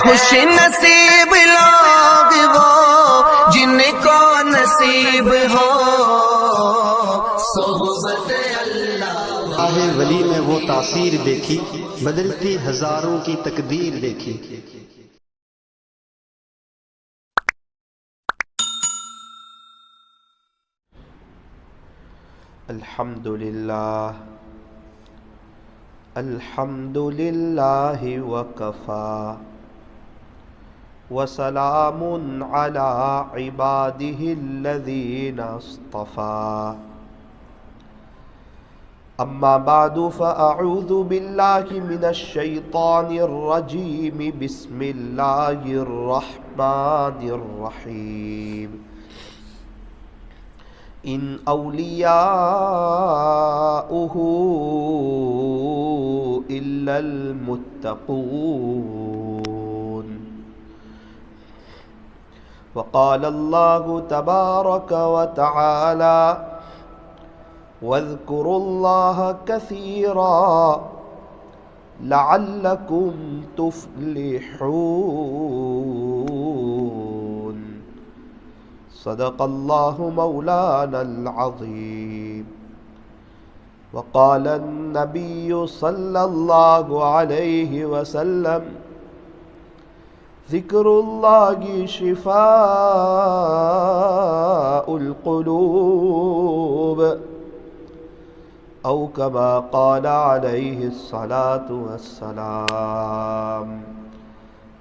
خوش نصیب لوگ وہ جن کو نصیب ہو صحبت اللہ۔ راہ ولی میں وہ تاثیر دیکھی، بدلتی ہزاروں کی تقدیر دیکھی۔ الحمدللہ الحمدللہ وکفا وسلام علی عبادہ الذین اصطفا، اما بعد فاعوذ باللہ من الشیطان الرجیم، بسم اللہ الرحمن الرحیم۔ ان اولیاؤہ الا المتقون، وقال اللہ تبارک وتعالی واذکروا اللہ کثیرا لعلکم تفلحون۔ صدق اللہ مولانا العظیم۔ وقال النبی صلی اللہ علیہ وسلم ذکر اللہ شفاء القلوب، او کما قال علیہ الصلاۃ والسلام۔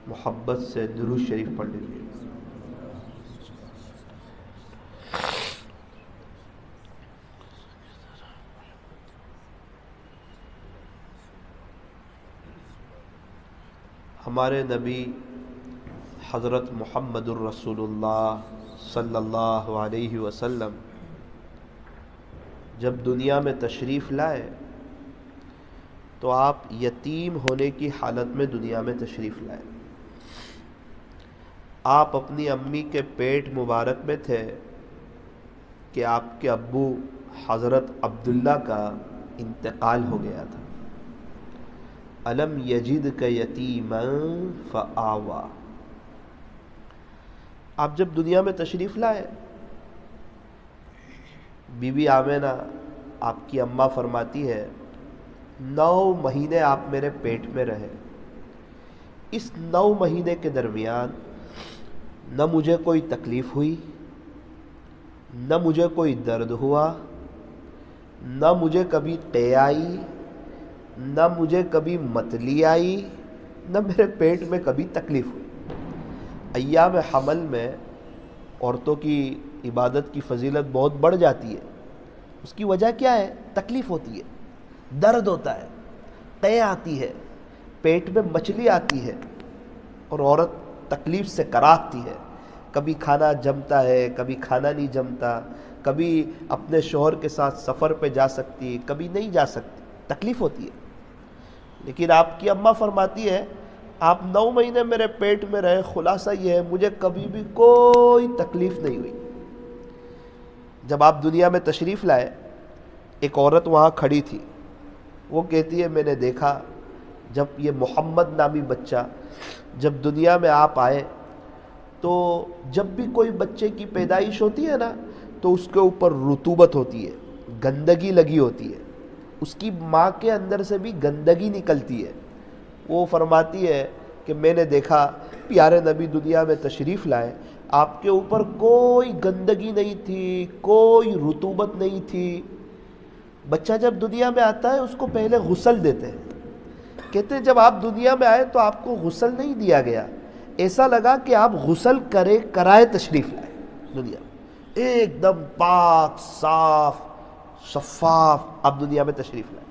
محبت سے درود شریف پڑھ لیجیے۔ ہمارے نبی حضرت محمد الرسول اللہ صلی اللہ علیہ وسلم جب دنیا میں تشریف لائے تو آپ یتیم ہونے کی حالت میں دنیا میں تشریف لائے۔ آپ اپنی امی کے پیٹ مبارک میں تھے کہ آپ کے ابو حضرت عبداللہ کا انتقال ہو گیا تھا۔ الم یجدک یتیما فآویٰ۔ آپ جب دنیا میں تشریف لائے، بی بی آمنہ آپ کی اماں فرماتی ہے 9 مہینے آپ میرے پیٹ میں رہے۔ اس 9 مہینے کے درمیان نہ مجھے کوئی تکلیف ہوئی، نہ مجھے کوئی درد ہوا، نہ مجھے کبھی قے آئی، نہ مجھے کبھی متلی آئی، نہ میرے پیٹ میں کبھی تکلیف ہوئی۔ ایام حمل میں عورتوں کی عبادت کی فضیلت بہت بڑھ جاتی ہے۔ اس کی وجہ کیا ہے؟ تکلیف ہوتی ہے، درد ہوتا ہے، قے آتی ہے، پیٹ میں مچلی آتی ہے، اور عورت تکلیف سے کراہتی ہے۔ کبھی کھانا جمتا ہے، کبھی کھانا نہیں جمتا، کبھی اپنے شوہر کے ساتھ سفر پہ جا سکتی، کبھی نہیں جا سکتی، تکلیف ہوتی ہے۔ لیکن آپ کی اماں فرماتی ہے آپ 9 مہینے میرے پیٹ میں رہے، خلاصہ یہ ہے مجھے کبھی بھی کوئی تکلیف نہیں ہوئی۔ جب آپ دنیا میں تشریف لائے، ایک عورت وہاں کھڑی تھی، وہ کہتی ہے میں نے دیکھا جب یہ محمد نامی بچہ جب دنیا میں آپ آئے تو جب بھی کوئی بچے کی پیدائش ہوتی ہے نا تو اس کے اوپر رطوبت ہوتی ہے، گندگی لگی ہوتی ہے، اس کی ماں کے اندر سے بھی گندگی نکلتی ہے۔ وہ فرماتی ہے کہ میں نے دیکھا پیارے نبی دنیا میں تشریف لائے، آپ کے اوپر کوئی گندگی نہیں تھی، کوئی رطوبت نہیں تھی۔ بچہ جب دنیا میں آتا ہے اس کو پہلے غسل دیتے ہیں، کہتے ہیں جب آپ دنیا میں آئے تو آپ کو غسل نہیں دیا گیا، ایسا لگا کہ آپ غسل کرائے تشریف لائے دنیا میں، ایک دم پاک صاف شفاف آپ دنیا میں تشریف لائے۔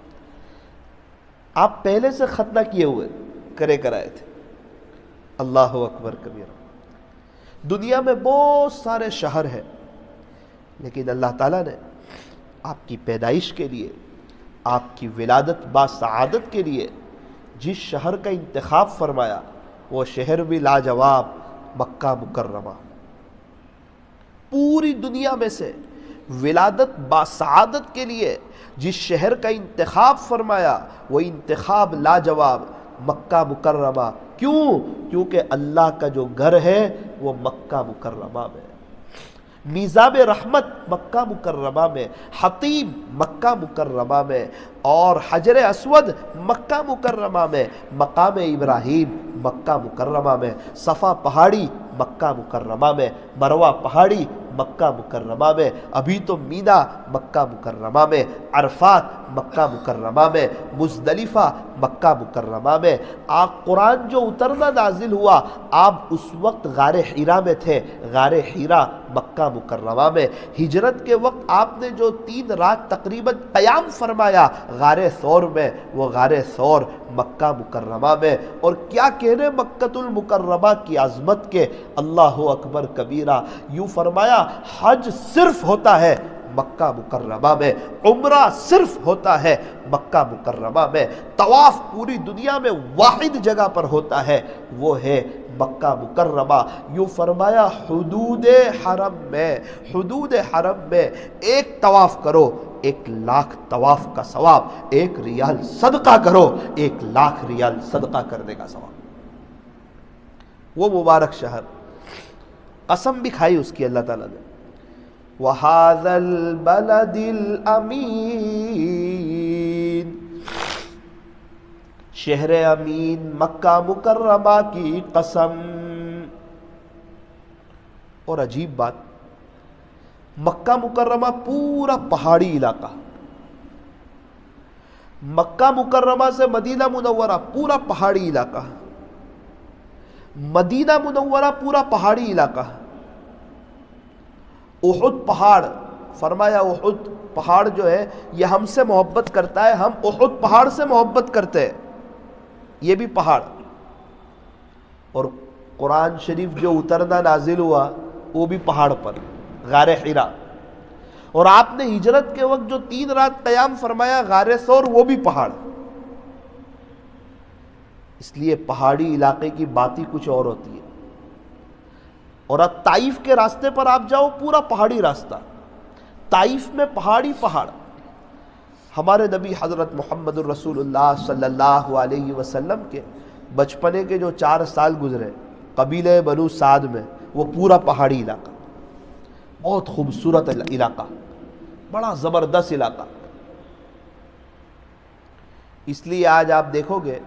آپ پہلے سے ختنہ کیے ہوئے کرائے تھے۔ اللہ اکبر کبیرہ۔ دنیا میں بہت سارے شہر ہیں، لیکن اللہ تعالیٰ نے آپ کی پیدائش کے لیے، آپ کی ولادت باسعادت کے لیے جس شہر کا انتخاب فرمایا وہ شہر بھی لاجواب، مکہ مکرمہ۔ پوری دنیا میں سے ولادت باسعادت کے لیے جس شہر کا انتخاب فرمایا وہ انتخاب لاجواب، مکہ مکرمہ کیوں؟ کیونکہ اللہ کا جو گھر ہے وہ مکہ مکرمہ میں، میزاب رحمت مکہ مکرمہ میں، حتیم مکہ مکرمہ میں، اور حجر اسود مکہ مکرمہ میں، مقام ابراہیم مکہ مکرمہ میں، صفا پہاڑی مکہ مکرمہ میں، مروہ پہاڑی مکہ مکرمہ میں، ابھی تو مینا مکہ مکرمہ میں، عرفات مکہ مکرمہ میں، مزدلفہ مکہ مکرمہ میں۔ آپ قرآن جو اترنا نازل ہوا آپ اس وقت غار حرا میں تھے، غار حرا مکہ مکرمہ میں۔ ہجرت کے وقت آپ نے جو 3 رات تقریباً قیام فرمایا غار ثور میں، وہ غار ثور مکہ مکرمہ میں۔ اور کیا کہنے مکۃ المکرمہ کی عظمت کے، اللہ اکبر کبیرہ۔ یوں فرمایا حج صرف ہوتا ہے مکہ مکرمہ میں، عمرہ صرف ہوتا ہے مکہ مکرمہ میں، طواف پوری دنیا میں واحد جگہ پر ہوتا ہے، وہ ہے مکہ مکرمہ۔ یوں فرمایا حدود حرم میں، حدود حرم میں ایک طواف کرو 1,00,000 طواف کا ثواب، 1 ریال صدقہ کرو 1,00,000 ریال صدقہ کرنے کا ثواب۔ وہ مبارک شہر، قسم بھی کھائی اس کی اللہ تعالیٰ نے، وَهَذَا الْبَلَدِ الْأَمِينِ، شہر امین مکہ مکرمہ کی قسم۔ اور عجیب بات، مکہ مکرمہ پورا پہاڑی علاقہ، مکہ مکرمہ سے مدینہ منورہ پورا پہاڑی علاقہ، مدینہ منورہ پورا پہاڑی علاقہ، احد پہاڑ، فرمایا احد پہاڑ جو ہے یہ ہم سے محبت کرتا ہے، ہم احد پہاڑ سے محبت کرتے ہیں، یہ بھی پہاڑ۔ اور قرآن شریف جو اترنا نازل ہوا وہ بھی پہاڑ پر، غار حرا۔ اور آپ نے ہجرت کے وقت جو 3 رات قیام فرمایا غار ثور، وہ بھی پہاڑ۔ اس لیے پہاڑی علاقے کی بات ہی کچھ اور ہوتی ہے۔ اور اب طائف کے راستے پر آپ جاؤ، پورا پہاڑی راستہ، طائف میں پہاڑی پہاڑ۔ ہمارے نبی حضرت محمد الرسول اللہ صلی اللہ علیہ وسلم کے بچپنے کے جو 4 سال گزرے قبیلہ بنو سعد میں، وہ پورا پہاڑی علاقہ، بہت خوبصورت علاقہ، بڑا زبردست علاقہ۔ اس لیے آج آپ دیکھو گے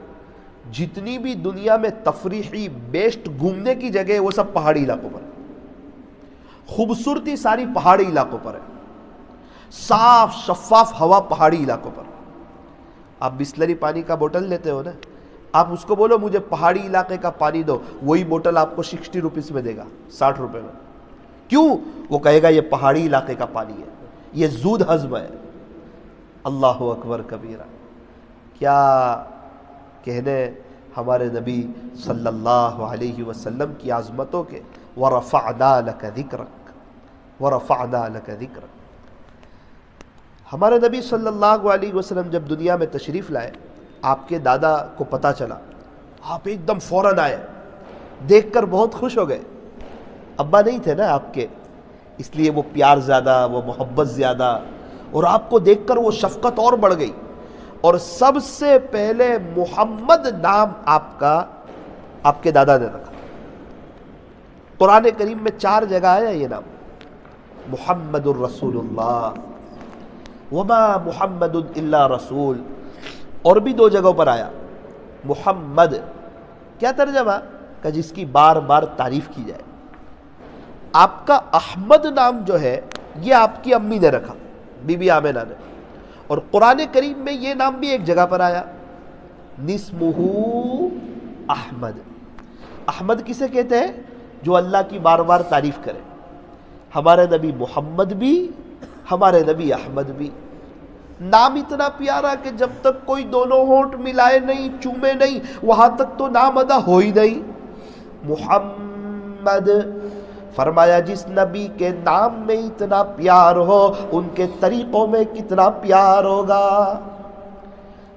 جتنی بھی دنیا میں تفریحی بیسٹ گھومنے کی جگہ وہ سب پہاڑی علاقوں پر، خوبصورتی ساری پہاڑی علاقوں پر ہے، صاف شفاف ہوا پہاڑی علاقوں پر۔ آپ بسلری پانی کا بوتل لیتے ہو نا، آپ اس کو بولو مجھے پہاڑی علاقے کا پانی دو، وہی بوتل آپ کو 60 روپیز میں دے گا، 60 روپے میں۔ کیوں؟ وہ کہے گا یہ پہاڑی علاقے کا پانی ہے، یہ زود ہضم ہے۔ اللہ اکبر کبیرہ، کیا کہنے ہمارے نبی صلی اللہ علیہ وسلم کی عظمتوں کے۔ وَرَفَعْنَا لَكَ ذِكْرَكَ وَرَفَعْنَا لَكَ ذِكْرَكَ۔ ہمارے نبی صلی اللہ علیہ وسلم جب دنیا میں تشریف لائے، آپ کے دادا کو پتہ چلا، آپ ایک دم فوراً آئے، دیکھ کر بہت خوش ہو گئے۔ ابا نہیں تھے نا آپ کے، اس لیے وہ پیار زیادہ، وہ محبت زیادہ، اور آپ کو دیکھ کر وہ شفقت اور بڑھ گئی۔ اور سب سے پہلے محمد نام آپ کے دادا نے رکھا۔ قرآن کریم میں 4 جگہ آیا یہ نام، محمد الرسول اللہ، وما محمد الا رسول، اور بھی 2 جگہوں پر آیا محمد۔ کیا ترجمہ؟ کہ جس کی بار بار تعریف کی جائے۔ آپ کا احمد نام جو ہے یہ آپ کی امی نے رکھا، بی بی آمنہ نے۔ اور قرآن کریم میں یہ نام بھی ایک جگہ پر آیا، نسمہ احمد۔ احمد کسے کہتے ہیں؟ جو اللہ کی بار بار تعریف کرے۔ ہمارے نبی محمد بھی، ہمارے نبی احمد بھی۔ نام اتنا پیارا کہ جب تک کوئی دونوں ہونٹ ملائے نہیں، چومے نہیں، وہاں تک تو نام ادا ہو ہی نہیں۔ محمد، فرمایا جس نبی کے نام میں اتنا پیار ہو ان کے طریقوں میں کتنا پیار ہوگا۔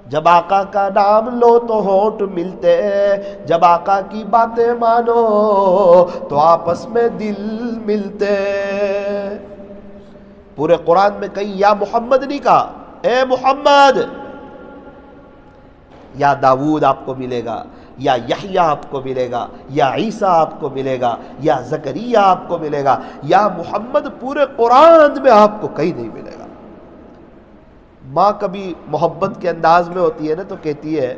جب آقا کا نام لو تو ہونٹ ملتے، جب آقا کی باتیں مانو تو آپس میں دل ملتے۔ پورے قرآن میں کہیں یا محمد نہیں کہا، اے محمد۔ یا داود آپ کو ملے گا، یا یحییٰ آپ کو ملے گا، یا عیسیٰ آپ کو ملے گا، یا زکریا آپ کو ملے گا، یا محمد پورے قرآن میں آپ کو کہیں نہیں ملے گا۔ ماں کبھی محبت کے انداز میں ہوتی ہے نا تو کہتی ہے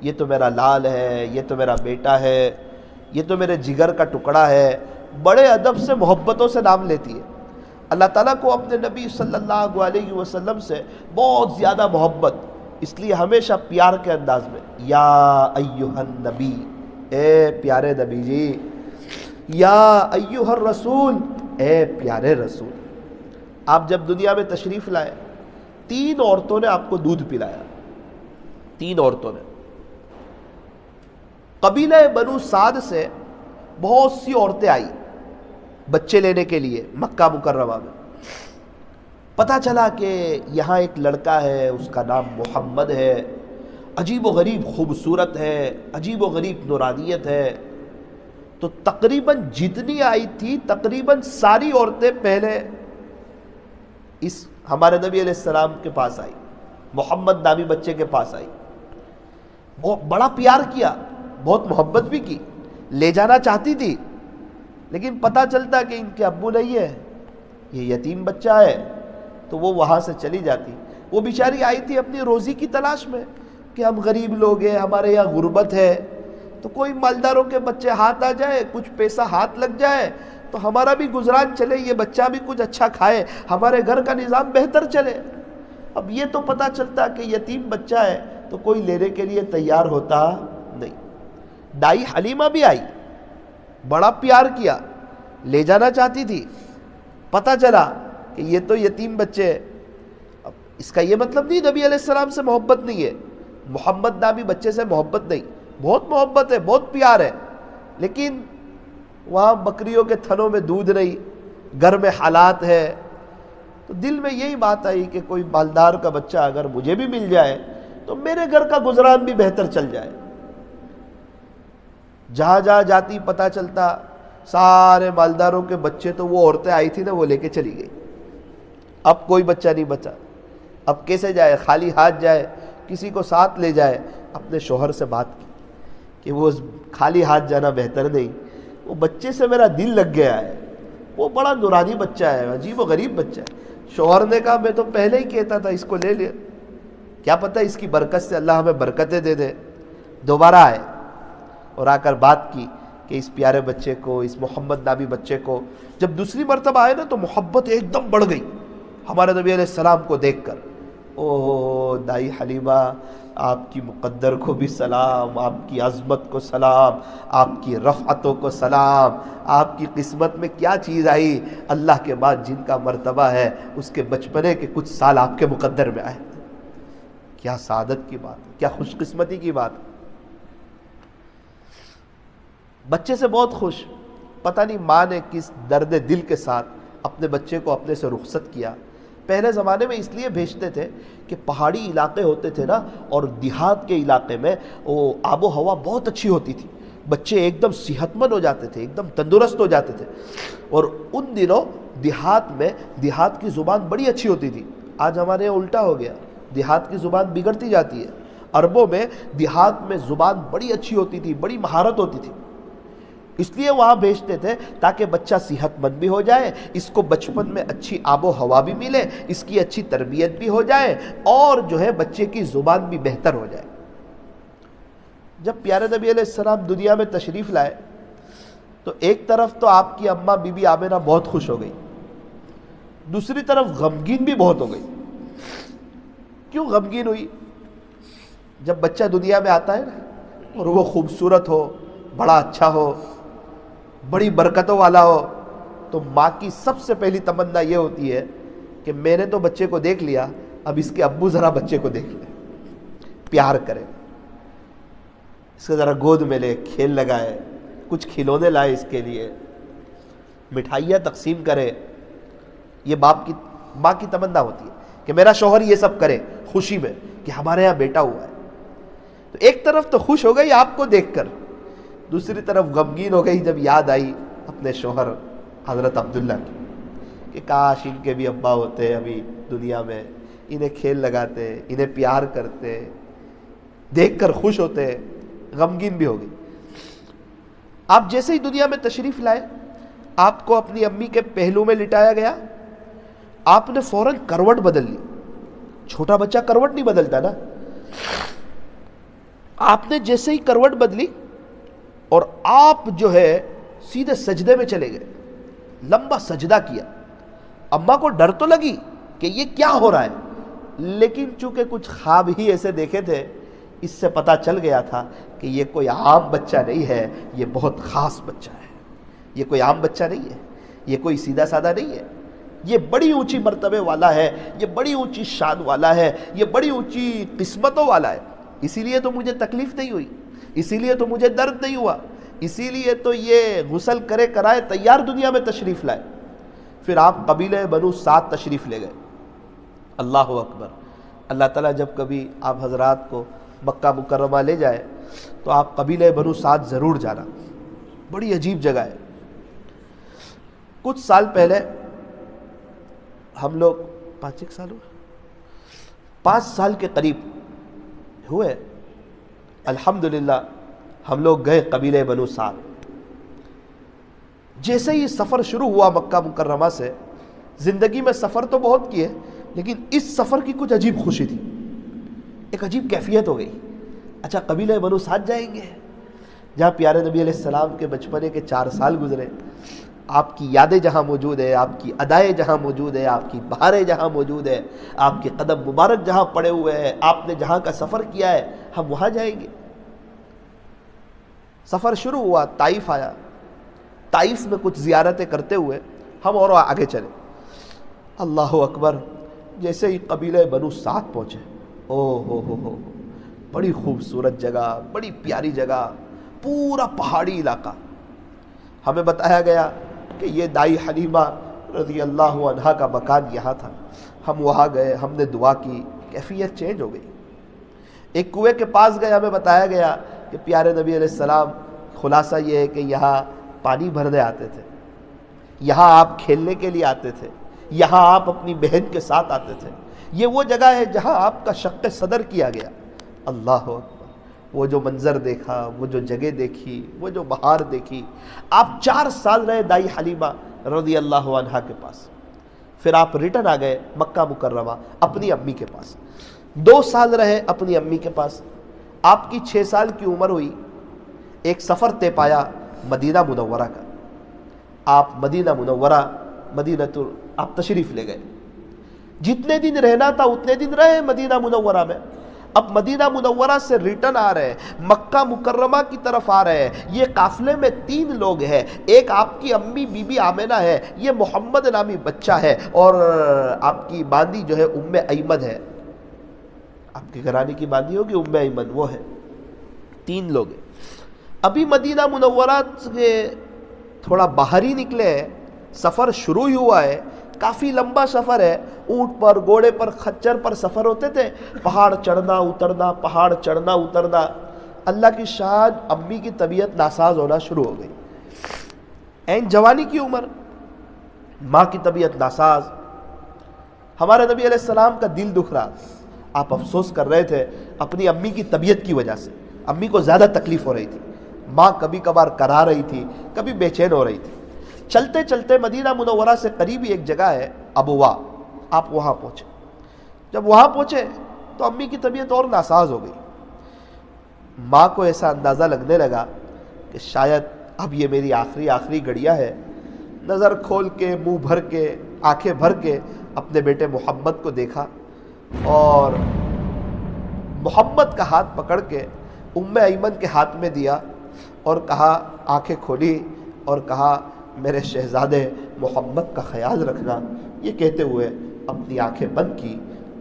یہ تو میرا لال ہے، یہ تو میرا بیٹا ہے، یہ تو میرے جگر کا ٹکڑا ہے، بڑے ادب سے محبتوں سے نام لیتی ہے۔ اللہ تعالیٰ کو اپنے نبی صلی اللہ علیہ وسلم سے بہت زیادہ محبت، اس لیے ہمیشہ پیار کے انداز میں یا ایھا النبی، اے پیارے نبی جی، یا ایھا الرسول، اے پیارے رسول۔ آپ جب دنیا میں تشریف لائے 3 عورتوں نے آپ کو دودھ پلایا، 3 عورتوں نے۔ قبیلہ بنو سعد سے بہت سی عورتیں آئی بچے لینے کے لیے مکہ مکرمہ میں۔ پتہ چلا کہ یہاں ایک لڑکا ہے، اس کا نام محمد ہے، عجیب و غریب خوبصورت ہے، عجیب و غریب نورانیت ہے۔ تو تقریباً جتنی آئی تھی تقریباً ساری عورتیں پہلے اس ہمارے نبی علیہ السلام کے پاس آئی، محمد نامی بچے کے پاس آئی، بہت بڑا پیار کیا، بہت محبت بھی کی، لے جانا چاہتی تھی، لیکن پتہ چلتا کہ ان کے ابو نہیں ہے، یہ یتیم بچہ ہے، تو وہ وہاں سے چلی جاتی۔ وہ بیچاری آئی تھی اپنی روزی کی تلاش میں کہ ہم غریب لوگ ہیں، ہمارے یہاں غربت ہے، تو کوئی مالداروں کے بچے ہاتھ آ جائے، کچھ پیسہ ہاتھ لگ جائے تو ہمارا بھی گزران چلے، یہ بچہ بھی کچھ اچھا کھائے، ہمارے گھر کا نظام بہتر چلے۔ اب یہ تو پتہ چلتا کہ یتیم بچہ ہے تو کوئی لینے کے لیے تیار ہوتا نہیں۔ دائی حلیمہ بھی آئی، بڑا پیار کیا، لے جانا چاہتی تھی، پتہ چلا کہ یہ تو یتیم بچے ہے۔ اب اس کا یہ مطلب نہیں نبی علیہ السلام سے محبت نہیں ہے، محمد نامی بچے سے محبت نہیں، بہت محبت ہے، بہت پیار ہے، لیکن وہاں بکریوں کے تھنوں میں دودھ نہیں، گھر میں حالات ہے، تو دل میں یہی بات آئی کہ کوئی مالدار کا بچہ اگر مجھے بھی مل جائے تو میرے گھر کا گزران بھی بہتر چل جائے۔ جہاں جہاں جاتی پتہ چلتا سارے مالداروں کے بچے، تو وہ عورتیں آئی تھی نا وہ لے کے چلی گئی، اب کوئی بچہ نہیں بچا۔ اب کیسے جائے؟ خالی ہاتھ جائے؟ کسی کو ساتھ لے جائے؟ اپنے شوہر سے بات کی کہ وہ خالی ہاتھ جانا بہتر نہیں، وہ بچے سے میرا دل لگ گیا ہے، وہ بڑا نورانی بچہ ہے، عجیب و غریب بچہ ہے۔ شوہر نے کہا میں تو پہلے ہی کہتا تھا اس کو لے لے، کیا پتہ اس کی برکت سے اللہ ہمیں برکتیں دے دے۔ دوبارہ آئے اور آ کر بات کی کہ اس پیارے بچے کو، اس محمد نامی بچے کو، جب دوسری مرتبہ آئے نا تو محبت ایک دم بڑھ گئی ہمارے نبی علیہ السلام کو دیکھ کر۔ اوہ دائی حلیمہ، آپ کی مقدر کو بھی سلام، آپ کی عظمت کو سلام، آپ کی رفعتوں کو سلام، آپ کی قسمت میں کیا چیز آئی، اللہ کے بعد جن کا مرتبہ ہے اس کے بچپنے کے کچھ سال آپ کے مقدر میں آئے۔ کیا سعادت کی بات، کیا خوش قسمتی کی بات۔ بچے سے بہت خوش، پتہ نہیں ماں نے کس درد دل کے ساتھ اپنے بچے کو اپنے سے رخصت کیا۔ پہلے زمانے میں اس لیے بھیجتے تھے کہ پہاڑی علاقے ہوتے تھے نا، اور دیہات کے علاقے میں وہ آب و ہوا بہت اچھی ہوتی تھی، بچے ایک دم صحت مند ہو جاتے تھے، ایک دم تندرست ہو جاتے تھے۔ اور ان دنوں دیہات میں دیہات کی زبان بڑی اچھی ہوتی تھی۔ آج ہمارے یہاں الٹا ہو گیا، دیہات کی زبان بگڑتی جاتی ہے۔ عربوں میں دیہات میں زبان بڑی اچھی ہوتی تھی، بڑی مہارت ہوتی تھی، اس لیے وہاں بھیجتے تھے تاکہ بچہ صحت مند بھی ہو جائے، اس کو بچپن میں اچھی آب و ہوا بھی ملے، اس کی اچھی تربیت بھی ہو جائے، اور جو ہے بچے کی زبان بھی بہتر ہو جائے۔ جب پیارے نبی علیہ السلام دنیا میں تشریف لائے تو ایک طرف تو آپ کی اماں بی بی آمنہ بہت خوش ہو گئی، دوسری طرف غمگین بھی بہت ہو گئی۔ کیوں غمگین ہوئی؟ جب بچہ دنیا میں آتا ہے نا اور وہ خوبصورت ہو، بڑا اچھا ہو، بڑی برکتوں والا ہو، تو ماں کی سب سے پہلی تمنا یہ ہوتی ہے کہ میں نے تو بچے کو دیکھ لیا، اب اس کے ابو ذرا بچے کو دیکھ لیں، پیار کرے، اس کو ذرا گود میں لے، کھیل لگائے، کچھ کھلونے لائے اس کے لیے، مٹھائیاں تقسیم کرے۔ یہ ماں کی تمنا ہوتی ہے کہ میرا شوہر یہ سب کرے خوشی میں کہ ہمارے یہاں بیٹا ہوا ہے۔ تو ایک طرف تو خوش ہو گئی آپ کو دیکھ کر، دوسری طرف غمگین ہو گئی جب یاد آئی اپنے شوہر حضرت عبداللہ کی کہ کاش ان کے بھی ابا ہوتے ابھی دنیا میں، انہیں کھیل لگاتے، انہیں پیار کرتے، دیکھ کر خوش ہوتے۔ غمگین بھی ہو گئی۔ آپ جیسے ہی دنیا میں تشریف لائے، آپ کو اپنی امی کے پہلو میں لٹایا گیا، آپ نے فوراً کروٹ بدل لی۔ چھوٹا بچہ کروٹ نہیں بدلتا نا، آپ نے جیسے ہی کروٹ بدلی اور آپ جو ہے سیدھے سجدے میں چلے گئے، لمبا سجدہ کیا۔ اماں کو ڈر تو لگی کہ یہ کیا ہو رہا ہے، لیکن چونکہ کچھ خواب ہی ایسے دیکھے تھے، اس سے پتا چل گیا تھا کہ یہ کوئی عام بچہ نہیں ہے، یہ بہت خاص بچہ ہے، یہ کوئی عام بچہ نہیں ہے، یہ کوئی سیدھا سادہ نہیں ہے، یہ بڑی اونچی مرتبے والا ہے، یہ بڑی اونچی شان والا ہے، یہ بڑی اونچی قسمتوں والا ہے۔ اسی لیے تو مجھے تکلیف نہیں ہوئی، اسی لیے تو مجھے درد نہیں ہوا، اسی لیے تو یہ غسل کرے کرائے تیار دنیا میں تشریف لائے۔ پھر آپ قبیلہ بنو سعد تشریف لے گئے۔ اللہ اکبر۔ اللہ تعالیٰ جب کبھی آپ حضرات کو مکہ مکرمہ لے جائے تو آپ قبیلہ بنو سعد ضرور جانا، بڑی عجیب جگہ ہے۔ کچھ سال پہلے ہم لوگ 5 سال کے قریب ہوئے، الحمدللہ ہم لوگ گئے قبیلہ بنو سعد۔ جیسے ہی سفر شروع ہوا مکہ مکرمہ سے، زندگی میں سفر تو بہت کیے لیکن اس سفر کی کچھ عجیب خوشی تھی، ایک عجیب کیفیت ہو گئی۔ اچھا قبیلہ بنو سعد جائیں گے، جہاں پیارے نبی علیہ السلام کے بچپنے کے 4 سال گزرے، آپ کی یادیں جہاں موجود ہے، آپ کی ادائیں جہاں موجود ہے، آپ کی بہاریں جہاں موجود ہے، آپ کے قدم مبارک جہاں پڑے ہوئے ہیں، آپ نے جہاں کا سفر کیا ہے، ہم وہاں جائیں گے۔ سفر شروع ہوا، طائف آیا، طائف میں کچھ زیارتیں کرتے ہوئے ہم اور آگے چلے۔ اللہ اکبر، جیسے ہی قبیلہ بنو سعد پہنچے، ہو بڑی خوبصورت جگہ، بڑی پیاری جگہ، پورا پہاڑی علاقہ۔ ہمیں بتایا گیا کہ یہ دائی حلیمہ رضی اللہ عنہا کا مکان یہاں تھا۔ ہم وہاں گئے، ہم نے دعا کی، کیفیت چینج ہو گئی۔ ایک کنویں کے پاس گئے، ہمیں بتایا گیا کہ پیارے نبی علیہ السلام، خلاصہ یہ ہے کہ یہاں پانی بھرنے آتے تھے، یہاں آپ کھیلنے کے لیے آتے تھے، یہاں آپ اپنی بہن کے ساتھ آتے تھے، یہ وہ جگہ ہے جہاں آپ کا شق صدر کیا گیا۔ اللہ اکبر، وہ جو منظر دیکھا، وہ جو جگہ دیکھی، وہ جو بہار دیکھی۔ آپ 4 سال رہے دائی حلیمہ رضی اللہ عنہا کے پاس، پھر آپ ریٹرن آ گئے مکہ مکرمہ اپنی امی کے پاس، 2 سال رہے اپنی امی کے پاس۔ آپ کی 6 سال کی عمر ہوئی، ایک سفر طے پایا مدینہ منورہ کا۔ آپ مدینہ منورہ، آپ تشریف لے گئے۔ جتنے دن رہنا تھا اتنے دن رہے مدینہ منورہ میں۔ اب مدینہ منورہ سے ریٹرن آ رہے ہیں، مکہ مکرمہ کی طرف آ رہے ہیں۔ یہ قافلے میں 3 لوگ ہیں، ایک آپ کی امی بی بی آمنہ ہے، یہ محمد نامی بچہ ہے، اور آپ کی باندی جو ہے ام ایمن ہے، آپ کے گھرانے کی باندی ہوگی ام ایمن، وہ ہے۔ 3 لوگ ہیں۔ ابھی مدینہ منورہ سے تھوڑا باہر ہی نکلے ہیں، سفر شروع ہی ہوا ہے، کافی لمبا سفر ہے۔ اونٹ پر، گھوڑے پر، خچر پر سفر ہوتے تھے، پہاڑ چڑھنا اترنا، پہاڑ چڑھنا اترنا۔ اللہ کی شان، امی کی طبیعت ناساز ہونا شروع ہو گئی، این جوانی کی عمر، ماں کی طبیعت ناساز۔ ہمارے نبی علیہ السلام کا دل دکھ رہا، آپ افسوس کر رہے تھے اپنی امی کی طبیعت کی وجہ سے۔ امی کو زیادہ تکلیف ہو رہی تھی، ماں کبھی کبھار کرا رہی تھی، کبھی بے چین ہو رہی تھی۔ چلتے چلتے مدینہ منورہ سے قریب ہی ایک جگہ ہے ابوا، آپ وہاں پہنچے۔ جب وہاں پہنچے تو امی کی طبیعت اور ناساز ہو گئی۔ ماں کو ایسا اندازہ لگنے لگا کہ شاید اب یہ میری آخری گھڑیاں ہے۔ نظر کھول کے، منہ بھر کے، آنکھیں بھر کے اپنے بیٹے محمد کو دیکھا اور محمد کا ہاتھ پکڑ کے ام ایمن کے ہاتھ میں دیا اور کہا، آنکھیں کھولی اور کہا، میرے شہزادے محمد کا خیال رکھنا۔ یہ کہتے ہوئے اپنی آنکھیں بند کی۔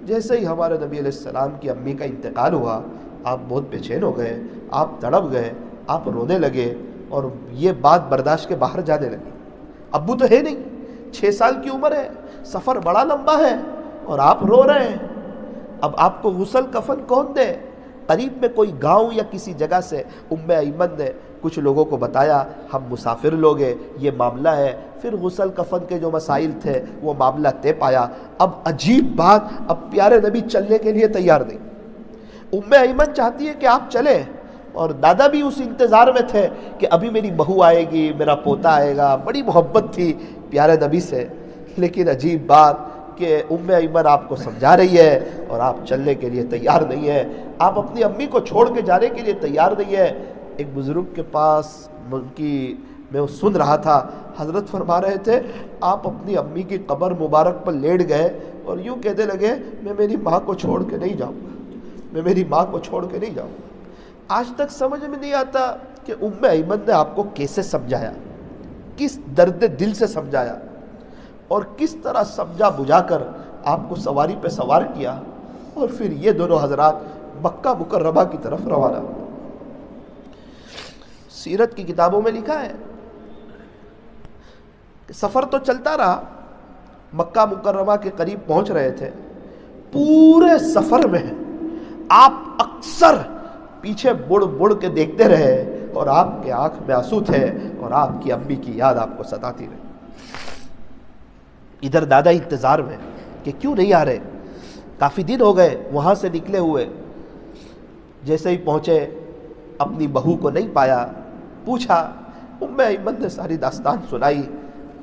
جیسے ہی ہمارے نبی علیہ السلام کی امی کا انتقال ہوا، آپ بہت بے چین ہو گئے، آپ تڑپ گئے، آپ رونے لگے اور یہ بات برداشت کے باہر جانے لگی۔ ابو تو ہے نہیں، 6 سال کی عمر ہے، سفر بڑا لمبا ہے اور آپ رو رہے ہیں۔ اب آپ کو غسل کفن کون دے؟ قریب میں کوئی گاؤں یا کسی جگہ سے ام ایمن نے کچھ لوگوں کو بتایا، ہم مسافر لوگ ہیں، یہ معاملہ ہے۔ پھر غسل کفن کے جو مسائل تھے وہ معاملہ طے پایا۔ اب عجیب بات، اب پیارے نبی چلنے کے لیے تیار نہیں۔ ام ایمن چاہتی ہے کہ آپ چلیں، اور دادا بھی اس انتظار میں تھے کہ ابھی میری بہو آئے گی، میرا پوتا آئے گا. بڑی محبت تھی پیارے نبی سے. لیکن عجیب بات کہ ایمن آپ کو سمجھا رہی ہے اور آپ چلنے کے لیے تیار نہیں ہے. آپ اپنی امی کو چھوڑ کے جانے کے لیے تیار نہیں ہے. ایک بزرگ کے پاس میں سن رہا تھا، حضرت فرما رہے تھے آپ اپنی امی کی قبر مبارک پر لیٹ گئے اور یوں کہتے لگے میں میری ماں کو چھوڑ کے نہیں جاؤں گا، میں میری ماں کو چھوڑ کے نہیں جاؤں گا. آج تک سمجھ میں نہیں آتا کہ ایمن نے آپ کو کیسے سمجھایا، کس درد دل سے سمجھایا اور کس طرح سمجھا بجھا کر آپ کو سواری پہ سوار کیا اور پھر یہ دونوں حضرات مکہ مکرمہ کی طرف روانہ ہوئے. سیرت کی کتابوں میں لکھا ہے کہ سفر تو چلتا رہا، مکہ مکرمہ کے قریب پہنچ رہے تھے. پورے سفر میں آپ اکثر پیچھے مڑ کے دیکھتے رہے اور آپ کے آنکھ میں آنسو تھے اور آپ کی امی کی یاد آپ کو ستاتی رہی. ادھر دادا انتظار میں کہ کیوں نہیں آ رہے، کافی دن ہو گئے وہاں سے نکلے ہوئے. جیسے ہی پہنچے اپنی بہو کو نہیں پایا، پوچھا. ایمن نے ساری داستان سنائی.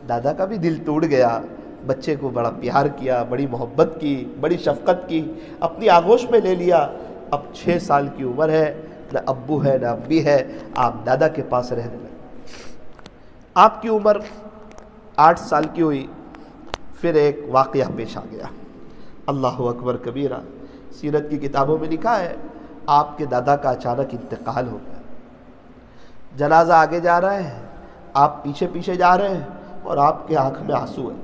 دادا کا بھی دل ٹوٹ گیا، بچے کو بڑا پیار کیا، بڑی محبت کی، بڑی شفقت کی، اپنی آغوش میں لے لیا. اب 6 سال کی عمر ہے، نہ ابو ہے نہ امی ہے، آپ دادا کے پاس رہنے لگے. آپ کی عمر 8 سال کی ہوئی، پھر ایک واقعہ پیش آ گیا. اللہ اکبر کبیرہ. سیرت کی کتابوں میں لکھا ہے آپ کے دادا کا اچانک انتقال ہو گیا. جنازہ آگے جا رہا ہے، آپ پیچھے پیچھے جا رہے ہیں اور آپ کے آنکھ میں آنسو ہے.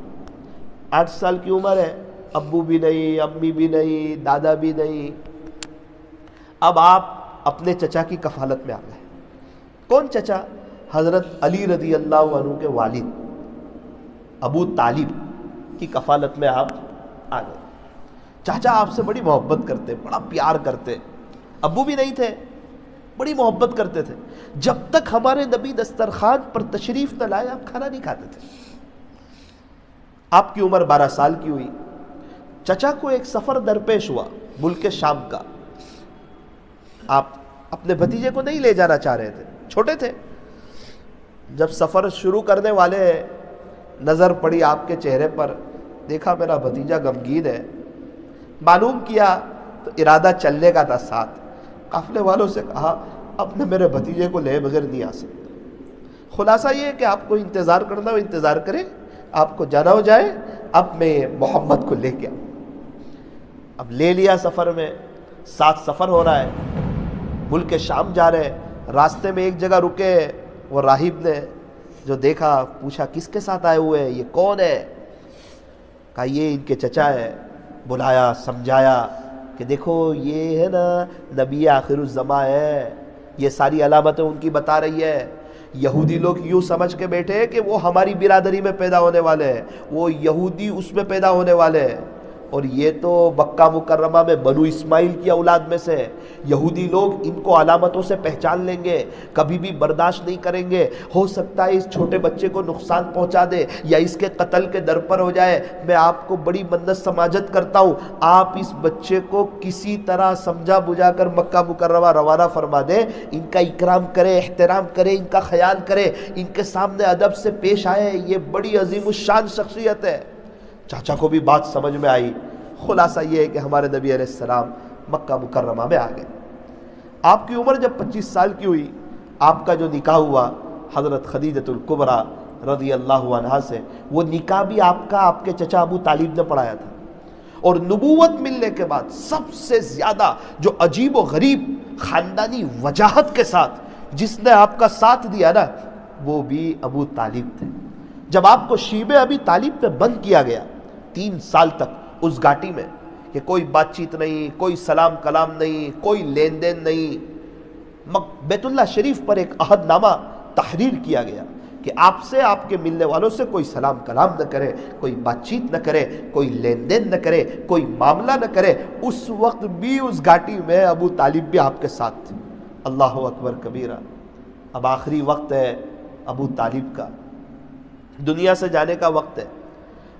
8 سال کی عمر ہے، ابو بھی نہیں، امی بھی نہیں، دادا بھی نہیں. اب آپ اپنے چچا کی کفالت میں آ گئے. کون چچا؟ حضرت علی رضی اللہ عنہ کے والد ابو طالب کی کفالت میں آپ آ گئے. چاچا آپ سے بڑی محبت کرتے، بڑا پیار کرتے. ابو بھی نہیں تھے، بڑی محبت کرتے تھے. جب تک ہمارے نبی دسترخوان پر تشریف نہ لائے آپ کھانا نہیں کھاتے تھے. آپ کی عمر 12 سال کی ہوئی. چچا کو ایک سفر درپیش ہوا ملک شام کا. آپ اپنے بھتیجے کو نہیں لے جانا چاہ رہے تھے، چھوٹے تھے. جب سفر شروع کرنے والے نظر پڑی آپ کے چہرے پر، دیکھا میرا بھتیجا غمگین ہے. معلوم کیا تو ارادہ چلنے کا تھا ساتھ. قافلے والوں سے کہا اب میں میرے بھتیجے کو لے بغیر نہیں آ سکتا. خلاصہ یہ ہے کہ آپ کو انتظار کرنا ہو انتظار کرے، آپ کو جانا ہو جائے. اب میں محمد کو لے کے آؤں. اب لے لیا سفر میں، ساتھ سفر ہو رہا ہے، ملک شام جا رہے. راستے میں ایک جگہ رکے، وہ راہب نے جو دیکھا پوچھا کس کے ساتھ آئے ہوئے ہیں، یہ کون ہے؟ کہا یہ ان کے چچا ہے. بلایا، سمجھایا کہ دیکھو یہ ہے نا نبی آخر الزماں ہے، یہ ساری علامتیں ان کی بتا رہی ہے. یہودی لوگ یوں سمجھ کے بیٹھے کہ وہ ہماری برادری میں پیدا ہونے والے ہیں، وہ یہودی اس میں پیدا ہونے والے ہیں، اور یہ تو مکہ مکرمہ میں بنو اسماعیل کی اولاد میں سے. یہودی لوگ ان کو علامتوں سے پہچان لیں گے، کبھی بھی برداشت نہیں کریں گے. ہو سکتا ہے اس چھوٹے بچے کو نقصان پہنچا دے یا اس کے قتل کے در پر ہو جائے. میں آپ کو بڑی منت سماجت کرتا ہوں، آپ اس بچے کو کسی طرح سمجھا بجھا کر مکہ مکرمہ روانہ فرما دیں. ان کا اکرام کرے، احترام کرے، ان کا خیال کرے، ان کے سامنے ادب سے پیش آئے. یہ بڑی عظیم الشان شخصیت ہے. چاچا کو بھی بات سمجھ میں آئی. خلاصہ یہ ہے کہ ہمارے نبی علیہ السلام مکہ مکرمہ میں آ گئے. آپ کی عمر جب 25 سال کی ہوئی، آپ کا جو نکاح ہوا حضرت خدیجۃ الکبریٰ رضی اللہ عنہا سے، وہ نکاح بھی آپ کا آپ کے چچا ابو طالب نے پڑھایا تھا. اور نبوت ملنے کے بعد سب سے زیادہ جو عجیب و غریب خاندانی وجاہت کے ساتھ جس نے آپ کا ساتھ دیا نا، وہ بھی ابو طالب تھے. جب آپ کو شیب ابی طالب پہ بند کیا گیا 3 سال تک اس گھاٹی میں، کہ کوئی بات چیت نہیں، کوئی سلام کلام نہیں، کوئی لین دین نہیں، بیت اللہ شریف پر ایک عہد نامہ تحریر کیا گیا کہ آپ سے، آپ کے ملنے والوں سے کوئی سلام کلام نہ کرے، کوئی بات چیت نہ کرے، کوئی لین دین نہ کرے، کوئی معاملہ نہ کرے. اس وقت بھی اس گھاٹی میں ابو طالب بھی آپ کے ساتھ تھے. اللہ اکبر کبیرہ. اب آخری وقت ہے ابو طالب کا، دنیا سے جانے کا وقت ہے.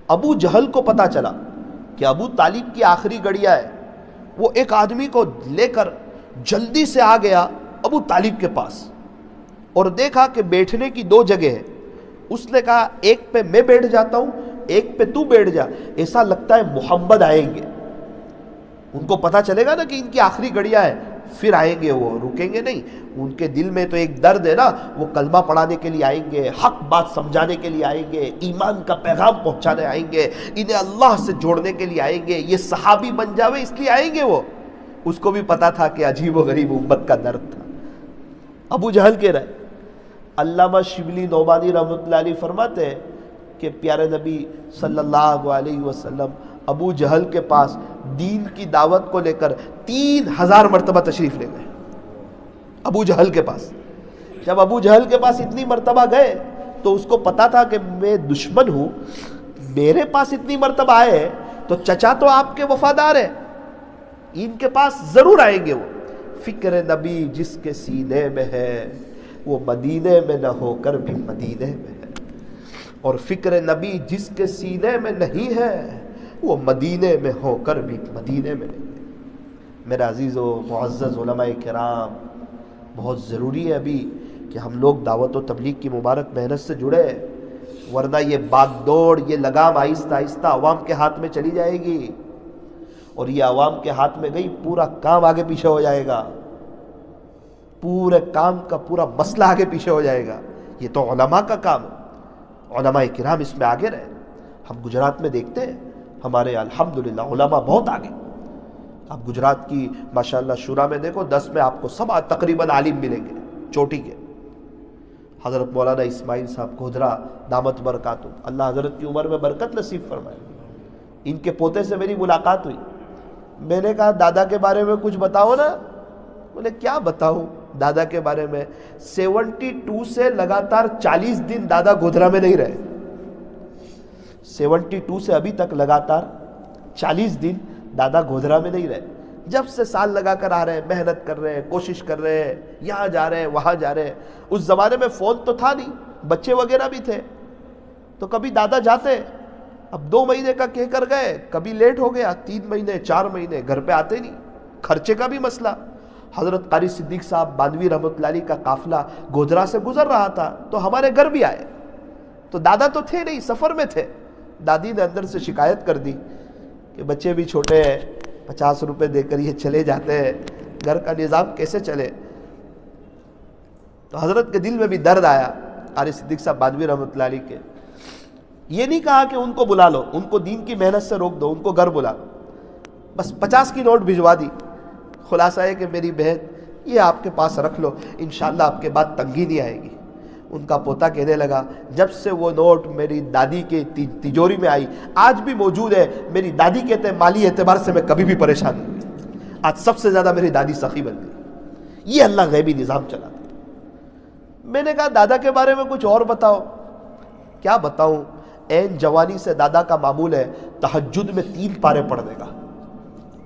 ابو جہل کو پتا چلا کہ ابو طالب کی آخری گھڑیاں ہے. وہ ایک آدمی کو لے کر جلدی سے آ گیا ابو طالب کے پاس اور دیکھا کہ بیٹھنے کی 2 جگہ ہے. اس نے کہا ایک پہ میں بیٹھ جاتا ہوں, ایک پہ تو بیٹھ جا, ایسا لگتا ہے محمد آئیں گے. ان کو پتا چلے گا نا کہ ان کی آخری گھڑیاں ہیں, پھر آئیں گے, وہ رکیں گے نہیں. ان کے دل میں تو ایک درد ہے نا, وہ کلمہ پڑھانے کے لیے آئیں گے, حق بات سمجھانے کے لیے آئیں گے, ایمان کا پیغام پہنچانے آئیں گے, انہیں اللہ سے جوڑنے کے لیے آئیں گے, یہ صحابی بن جاوے اس لیے آئیں گے. وہ اس کو بھی پتا تھا کہ عجیب و غریب امت کا درد تھا. ابو جہل کہہ رہے. علامہ شبلی نعمانی رحمۃ اللہ علیہ فرماتے ہیں کہ پیارے نبی صلی اللہ علیہ وسلم ابو جہل کے پاس دین کی دعوت کو لے کر 3000 مرتبہ تشریف لے گئے. ابو جہل کے پاس, جب ابو جہل کے پاس اتنی مرتبہ گئے تو اس کو پتا تھا کہ میں دشمن ہوں, میرے پاس اتنی مرتبہ آئے تو چچا تو آپ کے وفادار ہے, ان کے پاس ضرور آئیں گے. وہ فکر نبی جس کے سینے میں ہے وہ مدینے میں نہ ہو کر بھی مدینے میں ہے, اور فکر نبی جس کے سینے میں نہیں ہے وہ مدینے میں ہو کر بھی مدینے میں نہیں ہے. میرے عزیز و معزز علماء کرام, بہت ضروری ہے ابھی کہ ہم لوگ دعوت و تبلیغ کی مبارک محنت سے جڑے, ورنہ یہ باغ دوڑ, یہ لگام آہستہ آہستہ عوام کے ہاتھ میں چلی جائے گی, اور یہ عوام کے ہاتھ میں گئی پورا کام آگے پیچھے ہو جائے گا, پورے کام کا پورا مسئلہ آگے پیچھے ہو جائے گا. یہ تو علماء کا کام ہے, علماء کرام اس میں آگے رہے. ہم گجرات میں دیکھتے ہیں ہمارے الحمدللہ علماء بہت آگے. آپ گجرات کی ماشاءاللہ شورا میں دیکھو, 10 میں آپ کو سب تقریباً عالم ملیں گے چوٹی کے. حضرت مولانا اسماعیل صاحب گودھرا دامت برکاتہ, اللہ حضرت کی عمر میں برکت نصیب فرمائے. ان کے پوتے سے میری ملاقات ہوئی. میں نے کہا دادا کے بارے میں کچھ بتاؤ نا. بولے کیا بتاؤں دادا کے بارے میں؟ 72 سے لگاتار 40 دن دادا گودھرا میں نہیں رہے. 72 سے ابھی تک لگاتار 40 دن دادا گودھرا میں نہیں رہے. جب سے سال لگا کر آ رہے ہیں, محنت کر رہے ہیں, کوشش کر رہے ہیں, یہاں جا رہے ہیں وہاں جا رہے ہیں. اس زمانے میں فون تو تھا نہیں, بچے وغیرہ بھی تھے, تو کبھی دادا جاتے, اب 2 مہینے کا کہہ کر گئے, کبھی لیٹ ہو گیا, 3 مہینے 4 مہینے گھر پہ آتے نہیں, خرچے کا بھی مسئلہ. حضرت قاری صدیق صاحب باندوی رحمۃ اللہ علیہ کا قافلہ گودھرا سے گزر رہا تھا تو ہمارے گھر بھی آئے. تو دادا تو تھے نہیں, سفر میں تھے. دادی نے اندر سے شکایت کر دی کہ بچے بھی چھوٹے ہیں, 50 روپے دے کر یہ چلے جاتے ہیں, گھر کا نظام کیسے چلے. تو حضرت کے دل میں بھی درد آیا. قاری صدیق صاحب باندوی رحمۃ اللہ علیہ کے یہ نہیں کہا کہ ان کو بلا لو, ان کو دین کی محنت سے روک دو, ان کو گھر بلا لو, بس 50 کی نوٹ بھجوا دی. خلاصہ ہے کہ میری بہن یہ آپ کے پاس رکھ لو, انشاءاللہ آپ کے بعد تنگی نہیں آئے گی. ان کا پوتا کہنے لگا جب سے وہ نوٹ میری دادی کے تجوری میں آئی, آج بھی موجود ہے, میری دادی کہتے ہیں مالی اعتبار سے میں کبھی بھی پریشان نہیں ہوئی, آج سب سے زیادہ میری دادی سخی بن گئی. یہ اللہ غیبی نظام چلا تھا. میں نے کہا دادا کے بارے میں کچھ اور بتاؤ. کیا بتاؤں, این جوانی سے دادا کا معمول ہے تہجد میں 3 پارے پڑھنے کا.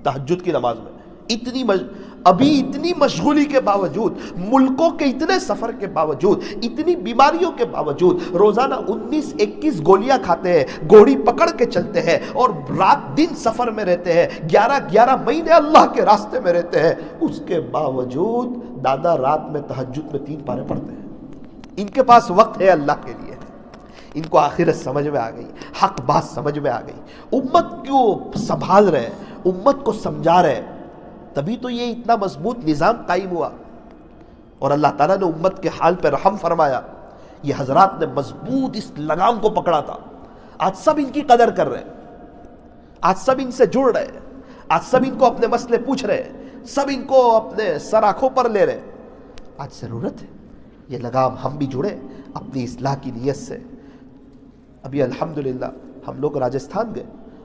تہجد کی نماز میں اتنی مشغولی کے باوجود, ملکوں کے اتنے سفر کے باوجود, اتنی بیماریوں کے باوجود روزانہ 19-21 گولیاں کھاتے ہیں, گھوڑی پکڑ کے چلتے ہیں, اور رات دن سفر میں رہتے ہیں, 11 مہینے اللہ کے راستے میں رہتے ہیں. اس کے باوجود دادا رات میں تہجد میں 3 پارے پڑھتے ہیں. ان کے پاس وقت ہے اللہ کے لیے. ان کو آخرت سمجھ میں آ گئی, حق بات سمجھ میں آ گئی, امت کو سنبھال رہے, امت کو سمجھا رہے, تبھی تو یہ اتنا مضبوط نظام قائم ہوا. اور اللہ تعالیٰ نے امت کے حال پہ رحم فرمایا. یہ حضرات نے مضبوط اس لگام کو پکڑا تھا. آج سب ان کی قدر کر رہے ہیں, آج سب ان سے جڑ رہے ہیں, آج سب ان کو اپنے مسئلے پوچھ رہے ہیں, سب ان کو اپنے سر آنکھوں پر لے رہے ہیں. آج ضرورت ہے یہ لگام ہم بھی جڑے اپنی اصلاح کی نیت سے. ابھی الحمدللہ ہم لوگ راجستھان گئے,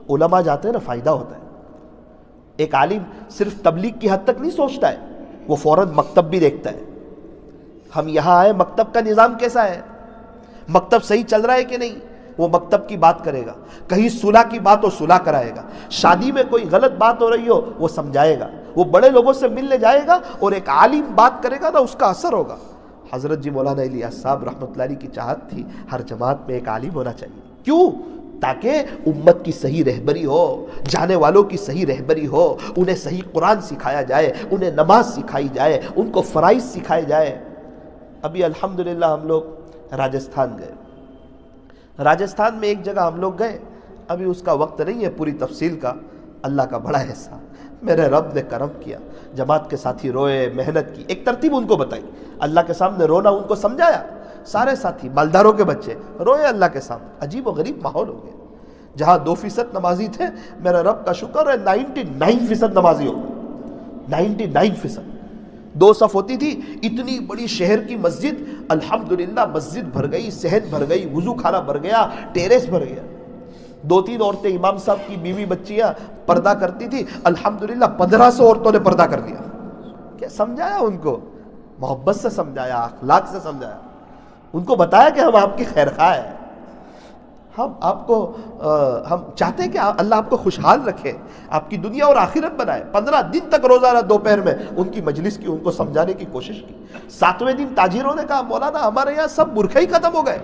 علماء جاتے ہیں نا, فائدہ ہوتا ہے. ایک عالم صرف تبلیغ کی حد تک نہیں سوچتا ہے, وہ فوراً مکتب بھی دیکھتا ہے. ہم یہاں آئے, مکتب کا نظام کیسا ہے, مکتب صحیح چل رہا ہے کہ نہیں, وہ مکتب کی بات کرے گا. کہیں صلح کی بات ہو صلح کرائے گا, شادی میں کوئی غلط بات ہو رہی ہو وہ سمجھائے گا, وہ بڑے لوگوں سے ملنے جائے گا, اور ایک عالم بات کرے گا نا اس کا اثر ہوگا. حضرت جی مولانا الیاس صاحب رحمۃ اللہ علیہ کی چاہت تھی ہر جماعت میں ایک عالم ہونا چاہیے. کیوں؟ تاکہ امت کی صحیح رہبری ہو، جانے والوں کی صحیح رہبری ہو، انہیں صحیح قرآن سکھایا جائے، انہیں نماز سکھائی جائے، ان کو فرائض سکھائے جائے۔ ابھی الحمدللہ ہم لوگ راجستھان گئے۔ راجستھان میں ایک جگہ ہم لوگ گئے، ابھی اس کا وقت نہیں ہے پوری تفصیل کا، اللہ کا بڑا احسان، میرے رب نے کرم کیا، جماعت کے ساتھی روئے، محنت کی، ایک ترتیب ان کو بتائی، اللہ کے سامنے رونا ان کو سمجھایا، سارے ساتھی مالداروں کے بچے روئے اللہ کے سامنے، عجیب و غریب ماحول ہو گیا۔ جہاں 2% نمازی تھے، میرے رب کا شکر ہے 99% نمازی ہو گئے، 99%۔ 2 صف ہوتی تھی، اتنی بڑی شہر کی مسجد، الحمدللہ مسجد بھر گئی، صحن بھر گئی، وضو خانہ بھر گیا، ٹیریس بھر گیا۔ 2-3 عورتیں امام صاحب کی بیوی بچیاں پردہ کرتی تھی، الحمدللہ 1500 عورتوں نے پردہ کر لیا۔ کیا سمجھایا ان کو؟ محبت سے سمجھایا، اخلاق سے سمجھایا، ان کو بتایا کہ ہم آپ کی خیر خواہ ہیں، ہم چاہتے ہیں کہ اللہ آپ کو خوشحال رکھے، آپ کی دنیا اور آخرت بنائے۔ 15 دن تک روزانہ دوپہر میں ان کی مجلس کی، ان کو سمجھانے کی کوشش کی۔ 7ویں دن تاجروں نے کہا مولانا ہمارے یہاں سب برقعے ہی ختم ہو گئے،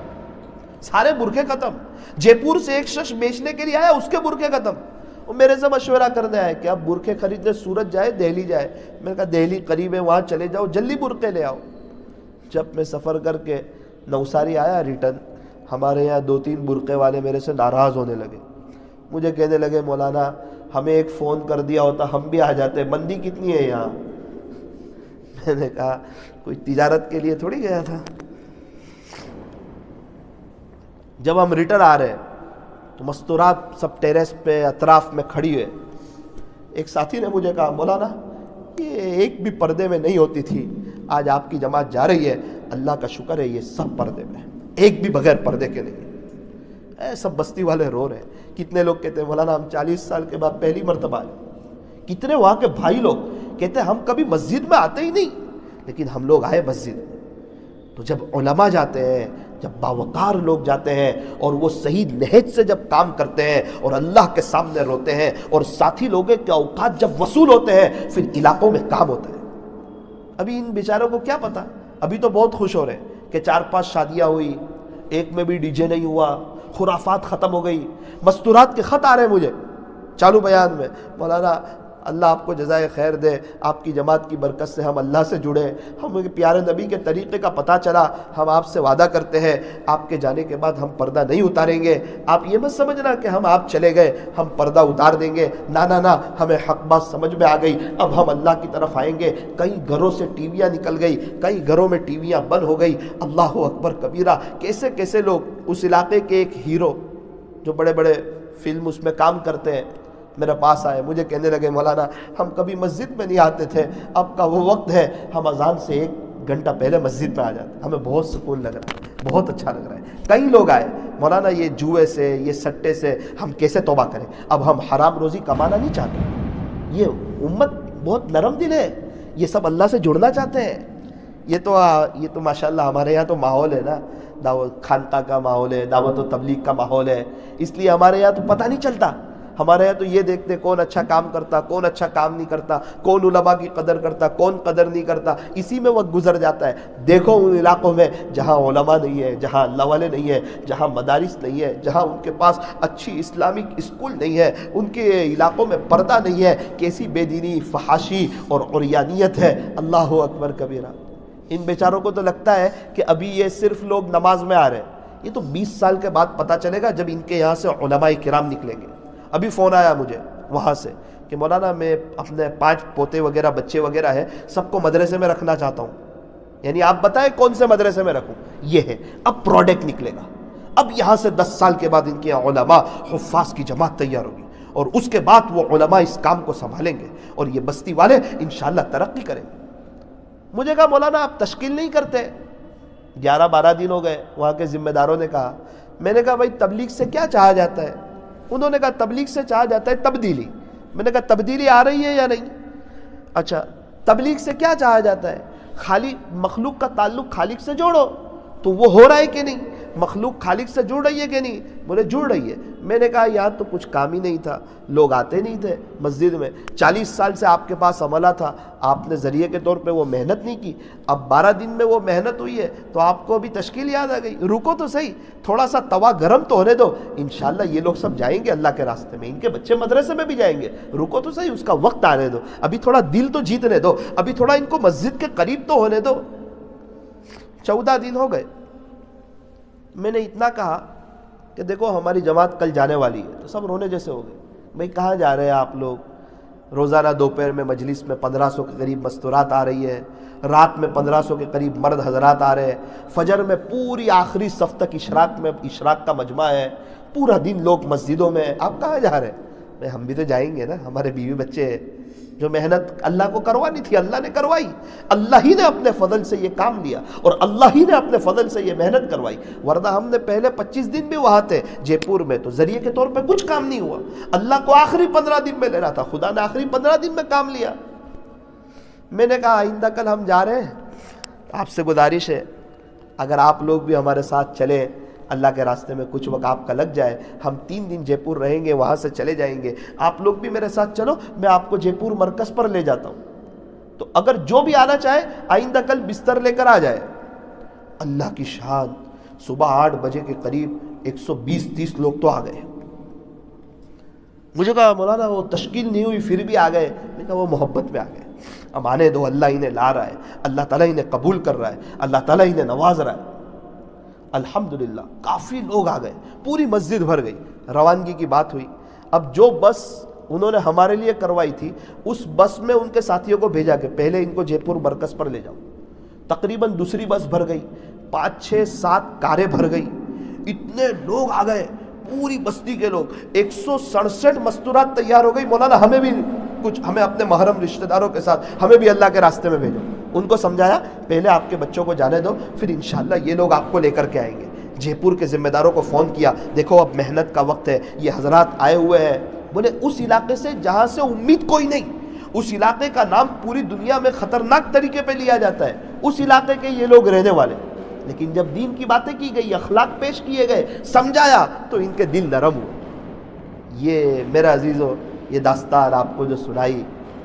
سارے برقعے ختم، جے پور سے ایک شخص بیچنے کے لیے آیا، اس کے برقعے ختم۔ وہ میرے سے مشورہ کرنے آئے کہ اب برقعے خریدنے سورت جائے، دہلی جائے۔ میں نے کہا دہلی قریب ہے، وہاں چلے جاؤ، جلدی برقعے لے آؤ۔ جب میں سفر کر کے نوساری آیا ریٹرن، ہمارے یہاں 2-3 برقعے والے میرے سے ناراض ہونے لگے، مجھے کہنے لگے مولانا ہمیں ایک فون کر دیا ہوتا ہم بھی آ جاتے، مندی کتنی ہے یہاں۔ میں نے کہا کوئی تجارت کے لیے تھوڑی گیا تھا۔ جب ہم ریٹرن آ رہے تو مستورات سب ٹیریس پہ اطراف میں کھڑی ہوئے، ایک ساتھی نے مجھے کہا مولانا یہ ایک بھی پردے میں نہیں ہوتی تھی، آج آپ کی جماعت جا رہی ہے، اللہ کا شکر ہے یہ سب پردے میں، ایک بھی بغیر پردے کے نہیں۔ سب بستی والے رو رہے ہیں۔ کتنے لوگ کہتے ہیں مولانا ہم 40 سال کے بعد پہلی مرتبہ آئے۔ کتنے وہاں کے بھائی لوگ کہتے ہیں ہم کبھی مسجد میں آتے ہی نہیں، لیکن ہم لوگ آئے مسجد۔ تو جب علماء جاتے ہیں، جب باوقار لوگ جاتے ہیں اور وہ صحیح نہج سے جب کام کرتے ہیں اور اللہ کے سامنے روتے ہیں اور ساتھی لوگوں کے اوقات جب وصول ہوتے ہیں، پھر علاقوں میں کام ہوتا ہے۔ ابھی ان بیچاروں کو کیا پتا، ابھی تو بہت خوش ہو رہے ہیں کہ 4-5 شادیاں ہوئی، ایک میں بھی ڈی جے نہیں ہوا، خرافات ختم ہو گئی۔ مستورات کے خط آ رہے ہیں مجھے چالو بیان میں، مولانا اللہ آپ کو جزائے خیر دے، آپ کی جماعت کی برکت سے ہم اللہ سے جڑے، ہم پیارے نبی کے طریقے کا پتہ چلا، ہم آپ سے وعدہ کرتے ہیں آپ کے جانے کے بعد ہم پردہ نہیں اتاریں گے، آپ یہ مت سمجھنا کہ ہم آپ چلے گئے ہم پردہ اتار دیں گے، نہ، ہمیں حق بات سمجھ میں آ گئی، اب ہم اللہ کی طرف آئیں گے۔ کئی گھروں سے ٹی ویاں نکل گئی، کئی گھروں میں ٹی ویاں بند ہو گئی۔ اللہ اکبر کبیرہ، کیسے کیسے لوگ، اس علاقے کے ایک ہیرو جو بڑے بڑے فلم اس میں کام کرتے ہیں، میرے پاس آئے، مجھے کہنے لگے مولانا ہم کبھی مسجد میں نہیں آتے تھے، اب کا وہ وقت ہے ہم اذان سے 1 گھنٹہ پہلے مسجد میں آ جاتے، ہمیں بہت سکون لگ رہا ہے، بہت اچھا لگ رہا ہے۔ کئی لوگ آئے مولانا یہ جوئے سے، یہ سٹے سے ہم کیسے توبہ کریں، اب ہم حرام روزی کمانا نہیں چاہتے۔ یہ امت بہت نرم دل ہے، یہ سب اللہ سے جڑنا چاہتے ہیں۔ یہ تو ماشاءاللہ ہمارے یہاں تو ماحول ہے نا، دعوت خانقاہ کا ماحول ہے، دعوت و تبلیغ کا ماحول ہے، اس لیے ہمارے یہاں تو پتہ نہیں چلتا۔ ہمارے یہاں تو یہ دیکھتے کون اچھا کام کرتا، کون اچھا کام نہیں کرتا، کون علماء کی قدر کرتا، کون قدر نہیں کرتا، اسی میں وقت گزر جاتا ہے۔ دیکھو ان علاقوں میں جہاں علماء نہیں ہے، جہاں اللہ والے نہیں ہے، جہاں مدارس نہیں ہے، جہاں ان کے پاس اچھی اسلامک اسکول نہیں ہے، ان کے علاقوں میں پردہ نہیں ہے، کیسی بے دینی، فحاشی اور عریانیت ہے۔ اللہ اکبر کبیرہ۔ ان بیچاروں کو تو لگتا ہے کہ ابھی یہ صرف لوگ نماز میں آ رہے ہیں، یہ تو 20 سال کے بعد پتہ چلے گا جب ان کے یہاں سے علماء کرام نکلیں گے۔ ابھی فون آیا مجھے وہاں سے کہ مولانا میں اپنے 5 پوتے وغیرہ بچے وغیرہ ہیں، سب کو مدرسے میں رکھنا چاہتا ہوں، یعنی آپ بتائیں کون سے مدرسے میں رکھوں۔ یہ ہے اب پروڈکٹ نکلے گا، اب یہاں سے 10 سال کے بعد ان کے یہاں علماء حفاظ کی جماعت تیار ہوگی، اور اس کے بعد وہ علماء اس کام کو سنبھالیں گے اور یہ بستی والے انشاءاللہ ترقی کریں گے۔ مجھے کہا مولانا آپ تشکیل نہیں کرتے، 11-12 دن ہو گئے، وہاں کے ذمہ داروں نے کہا۔ میں نے کہا بھائی تبلیغ سے کیا چاہا جاتا ہے؟ انہوں نے کہا تبلیغ سے چاہا جاتا ہے تبدیلی۔ میں نے کہا تبدیلی آ رہی ہے یا نہیں؟ اچھا تبلیغ سے کیا چاہا جاتا ہے؟ خالی مخلوق کا تعلق خالق سے جوڑو، تو وہ ہو رہا ہے کہ نہیں؟ مخلوق خالق سے جڑ رہی ہے کہ نہیں؟ بولے جڑ رہی ہے. میں نے کہا یہاں تو کچھ کام ہی نہیں تھا, لوگ آتے نہیں تھے مسجد میں, 40 سال سے آپ کے پاس عملہ تھا, آپ نے ذریعے کے طور پہ وہ محنت نہیں کی, اب 12 دن میں وہ محنت ہوئی ہے تو آپ کو ابھی تشکیل یاد آ گئی, رکو تو صحیح, تھوڑا سا توا گرم تو ہونے دو, انشاءاللہ یہ لوگ سب جائیں گے اللہ کے راستے میں, ان کے بچے مدرسے میں بھی جائیں گے, رکو تو صحیح, اس کا وقت آنے دو, ابھی تھوڑا دل تو جیتنے دو, ابھی تھوڑا ان کو مسجد کے قریب تو ہونے دو. 14 دن ہو گئے. میں نے اتنا کہا کہ دیکھو ہماری جماعت کل جانے والی ہے, تو سب رونے جیسے ہو گئے. بھئی کہاں جا رہے ہیں آپ لوگ؟ روزانہ دوپہر میں مجلس میں 1500 کے قریب مستورات آ رہی ہے, رات میں 1500 کے قریب مرد حضرات آ رہے ہیں, فجر میں پوری آخری صف تک اشراق کا مجمع ہے, پورا دن لوگ مسجدوں میں, آپ کہاں جا رہے ہیں؟ ہم بھی تو جائیں گے نا, ہمارے بیوی بچے ہیں. جو محنت اللہ کو کروانی تھی اللہ نے کروائی, اللہ ہی نے اپنے فضل سے یہ کام لیا اور اللہ ہی نے اپنے فضل سے یہ محنت کروائی, ورنہ ہم نے پہلے 25 دن بھی وہاں تھے جے پور میں تو ذریعے کے طور پہ کچھ کام نہیں ہوا, اللہ کو آخری 15 دن میں لینا تھا, خدا نے آخری 15 دن میں کام لیا. میں نے کہا آئندہ کل ہم جا رہے ہیں, آپ سے گزارش ہے اگر آپ لوگ بھی ہمارے ساتھ چلیں, اللہ کے راستے میں کچھ وقت آپ کا لگ جائے, ہم 3 دن جے پور رہیں گے, وہاں سے چلے جائیں گے, آپ لوگ بھی میرے ساتھ چلو, میں آپ کو جے پور مرکز پر لے جاتا ہوں. تو اگر جو بھی آنا چاہے آئندہ کل بستر لے کر آ جائے. اللہ کی شان, صبح 8 بجے کے قریب 120-30 لوگ تو آ گئے. مجھے کہا مولانا وہ تشکیل نہیں ہوئی پھر بھی آ گئے. میں کہا وہ محبت میں آ گئے, اب آنے دو, اللہ انہیں لا رہا ہے, اللہ تعالیٰ انہیں قبول کر رہا ہے, اللہ تعالیٰ انہیں نواز رہا ہے. الحمدللہ کافی لوگ آ گئے, پوری مسجد بھر گئی. روانگی کی بات ہوئی, اب جو بس انہوں نے ہمارے لیے کروائی تھی اس بس میں ان کے ساتھیوں کو بھیجا کہ پہلے ان کو جے پور مرکز پر لے جاؤ. تقریباً دوسری بس بھر گئی, 5-6-7 کاریں بھر گئی, اتنے لوگ آ گئے, پوری بستی کے لوگ. 167 مستورات تیار ہو گئی. مولانا ہمیں بھی کچھ, ہمیں اپنے محرم رشتہ داروں کے ساتھ ہمیں بھی اللہ کے راستے میں بھیجو. ان کو سمجھایا پہلے آپ کے بچوں کو جانے دو, پھر انشاءاللہ یہ لوگ آپ کو لے کر کے آئیں گے. جے پور کے ذمہ داروں کو فون کیا, دیکھو اب محنت کا وقت ہے, یہ حضرات آئے ہوئے ہیں. بولے اس علاقے سے جہاں سے امید کوئی نہیں, اس علاقے کا نام پوری دنیا میں خطرناک طریقے پہ لیا جاتا ہے, اس علاقے کے یہ لوگ رہنے والے. لیکن جب دین کی باتیں کی گئی, اخلاق پیش کیے گئے, سمجھایا, تو ان کے دل نرم ہوئے. یہ میرا عزیزو, یہ داستان آپ کو جو سنائی,